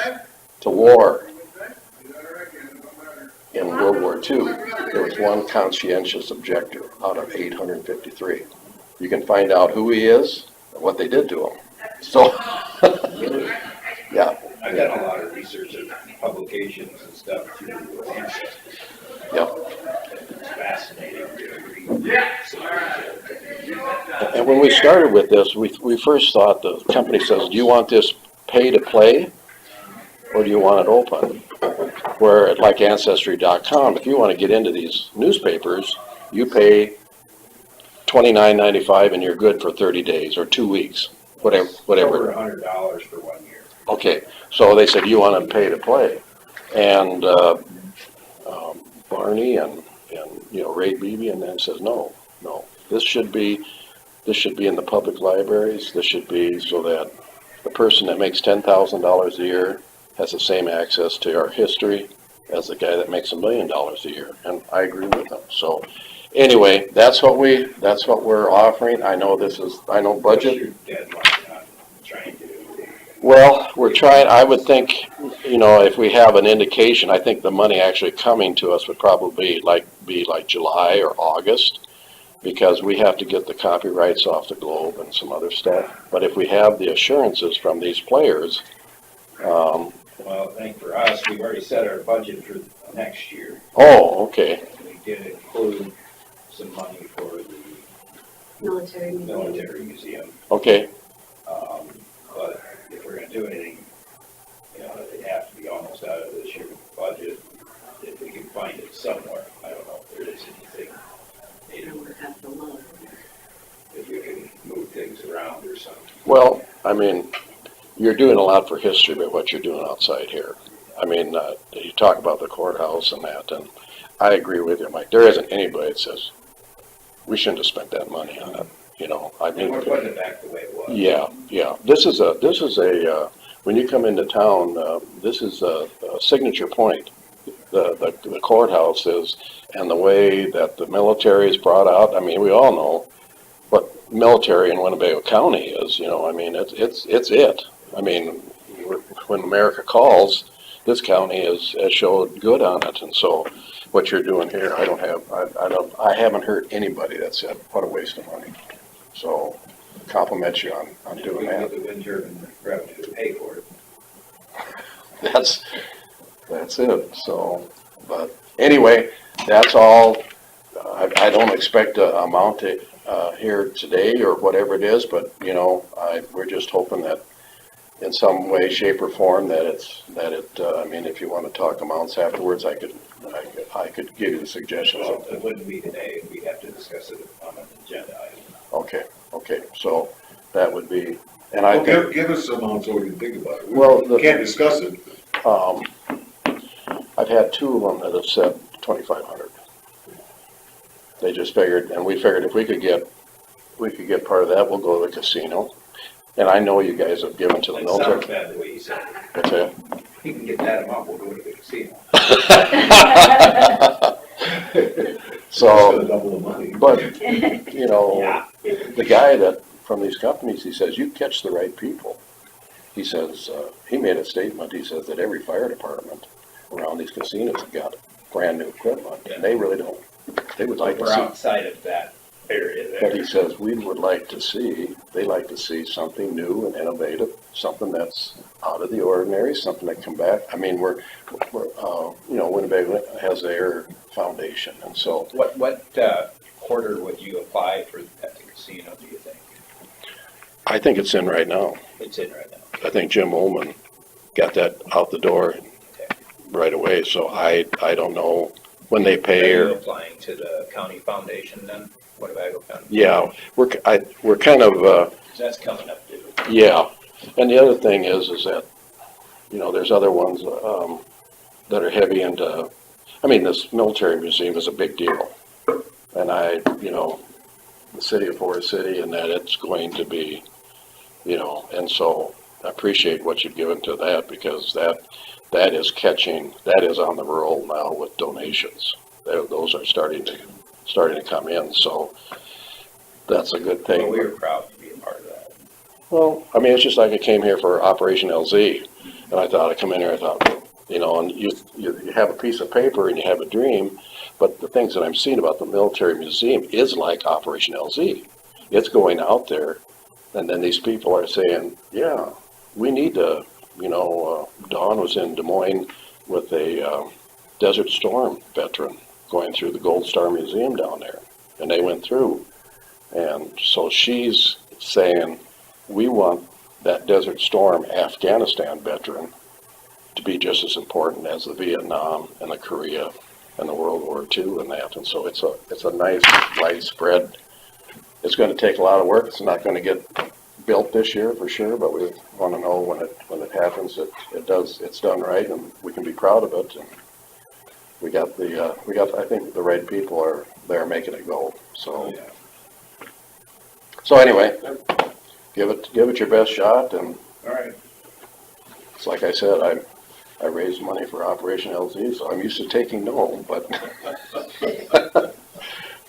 S13: to war in World War II. There was one conscientious objector out of 853. You can find out who he is and what they did to him. So, yeah.
S4: I've done a lot of research and publications and stuff through ancestors.
S13: Yeah.
S4: It's fascinating to read.
S13: And when we started with this, we first thought, the company says, do you want this pay to play or do you want it open? Where like Ancestry.com, if you want to get into these newspapers, you pay $29.95 and you're good for 30 days or 2 weeks, whatever.
S4: Over $100 for 1 year.
S13: Okay, so they said, you want to pay to play? And Barney and Ray Beebe and then says, no, this should be in the public libraries. This should be so that the person that makes $10,000 a year has the same access to our history as the guy that makes $1 million a year. And I agree with them. So anyway, that's what we're offering. I know budget.
S4: Your deadline on trying to.
S13: Well, we're trying, I would think, if we have an indication, I think the money actually coming to us would probably be like July or August. because we have to get the copyrights off the Globe and some other stuff. But if we have the assurances from these players,
S4: Well, I think for us, we've already set our budget for next year.
S13: oh, okay,
S4: We did include some money for the
S1: Military museum.
S4: military museum.
S13: okay,
S4: But if we're gonna do anything, it'd have to be almost out of this year's budget. If we can find it somewhere, I don't know if there is anything,
S1: And we're at the low.
S4: if we can move things around or something.
S13: well, I mean, you're doing a lot for history by what you're doing outside here. I mean, you talk about the courthouse and that, and I agree with you, Mike. There isn't anybody that says, we shouldn't have spent that money on it, I mean.
S4: And we're putting it back the way it was.
S13: Yeah. This is a, when you come into town, this is a signature point. The courthouse is, and the way that the military is brought out, I mean, we all know what military in Winnebago County is, I mean, it's it. I mean, when America calls, this county has showed good on it, and so what you're doing here, I haven't heard anybody that said, what a waste of money. So, compliment you on
S4: We
S13: doing
S4: can
S13: that.
S4: get the wind turbine revenue to pay for it.
S13: That's it, so, but anyway, that's all. I don't expect an amount here today or whatever it is, but, we're just hoping that in some way, shape, or form I mean, if you want to talk amounts afterwards, I could give you the suggestions.
S4: Well, it wouldn't be today, we'd have to discuss it on an agenda item.
S13: Okay, so that would be, and I
S12: Well,
S13: think,
S12: give us some amount so we can think about it.
S13: Well,
S12: We can't discuss it.
S13: I've had two of them that have said 2,500. They just figured, and we figured if we could get part of that, we'll go to the casino. And I know you guys have given to the
S4: It
S13: military.
S4: sounds bad the way you said it.
S13: What's that?
S4: If you can get that amount, we'll go to the casino.
S13: So,
S12: Instead of double the money.
S13: but,
S4: Yeah.
S13: the guy that, from these companies, he says, you catch the right people. He says, he made a statement, he says that every fire department around these casinos have got brand new equipment, and they really don't. They would like to
S4: We're
S13: see,
S4: outside of that area
S13: but he
S4: there.
S13: says, they like to see something new and innovative, something that's out of the ordinary, something that come back. I mean, we're Winnebago has their foundation, and so
S4: What quarter would you apply for at the casino, do you think?
S13: I think it's in right now.
S4: It's in right now.
S13: I think Jim Ullman got that out the door right away, so I don't know when they
S4: Are
S13: pay
S4: you
S13: or,
S4: applying to the county foundation then, Winnebago County?
S13: yeah, we're kind of,
S4: 'Cause that's coming up due.
S13: yeah. And the other thing is that, there's other ones, that are heavy into, I mean, this military museum is a big deal. And the city of Forest City, and that it's going to be, and so I appreciate what you've given to that, because that is on the roll now with donations. Those are starting to come in, so that's a good
S4: Well,
S13: thing.
S4: we were proud to be a part of that.
S13: Well, I mean, it's just like I came here for Operation LZ, and I thought I'd come in here, and you have a piece of paper and you have a dream, but the things that I'm seeing about the military museum is like Operation LZ. It's going out there, and then these people are saying, yeah, we need to, Dawn was in Des Moines with a Desert Storm veteran going through the Gold Star Museum down there, and they went through. And so she's saying, we want that Desert Storm Afghanistan veteran to be just as important as the Vietnam and the Korea and the World War II and that. And so it's a nice widespread. It's going to take a lot of work. It's not going to get built this year for sure, but we want to know when it happens that it's done right, and we can be proud of it. And we got I think the right people are there making it go. So anyway, give it your best shot. And
S4: All right.
S13: it's like I said, I raised money for Operation LZ, so I'm used to taking no, but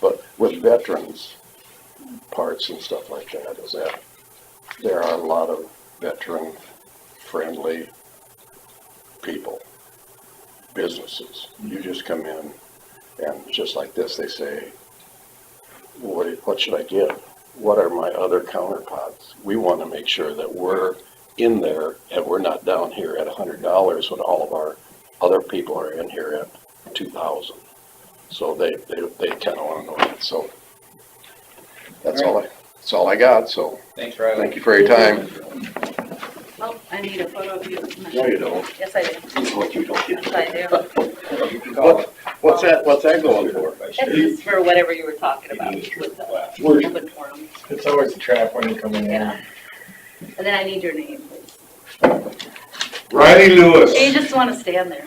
S13: but with veterans parts and stuff like that, is that there are a lot of veteran friendly people, businesses. You just come in and just like this, they say, what should I give? What are my other counterparts? We want to make sure that we're in there and we're not down here at $100 when all of our other people are in here at 2,000. So they kind of want to know that. So that's all I got. So
S4: Thanks, Riley.
S13: thank you for your time.
S1: Oh, I need a photo of you.
S13: No, you don't.
S1: Yes, I do.
S13: What you don't.
S1: Yes, I do.
S13: What's that going for?
S1: This is for whatever you were talking about with the open forum.
S9: It's always a trap when you come in
S1: Yeah. And then I need your name, please.
S12: Riley Lewis.
S1: You just want to stand there.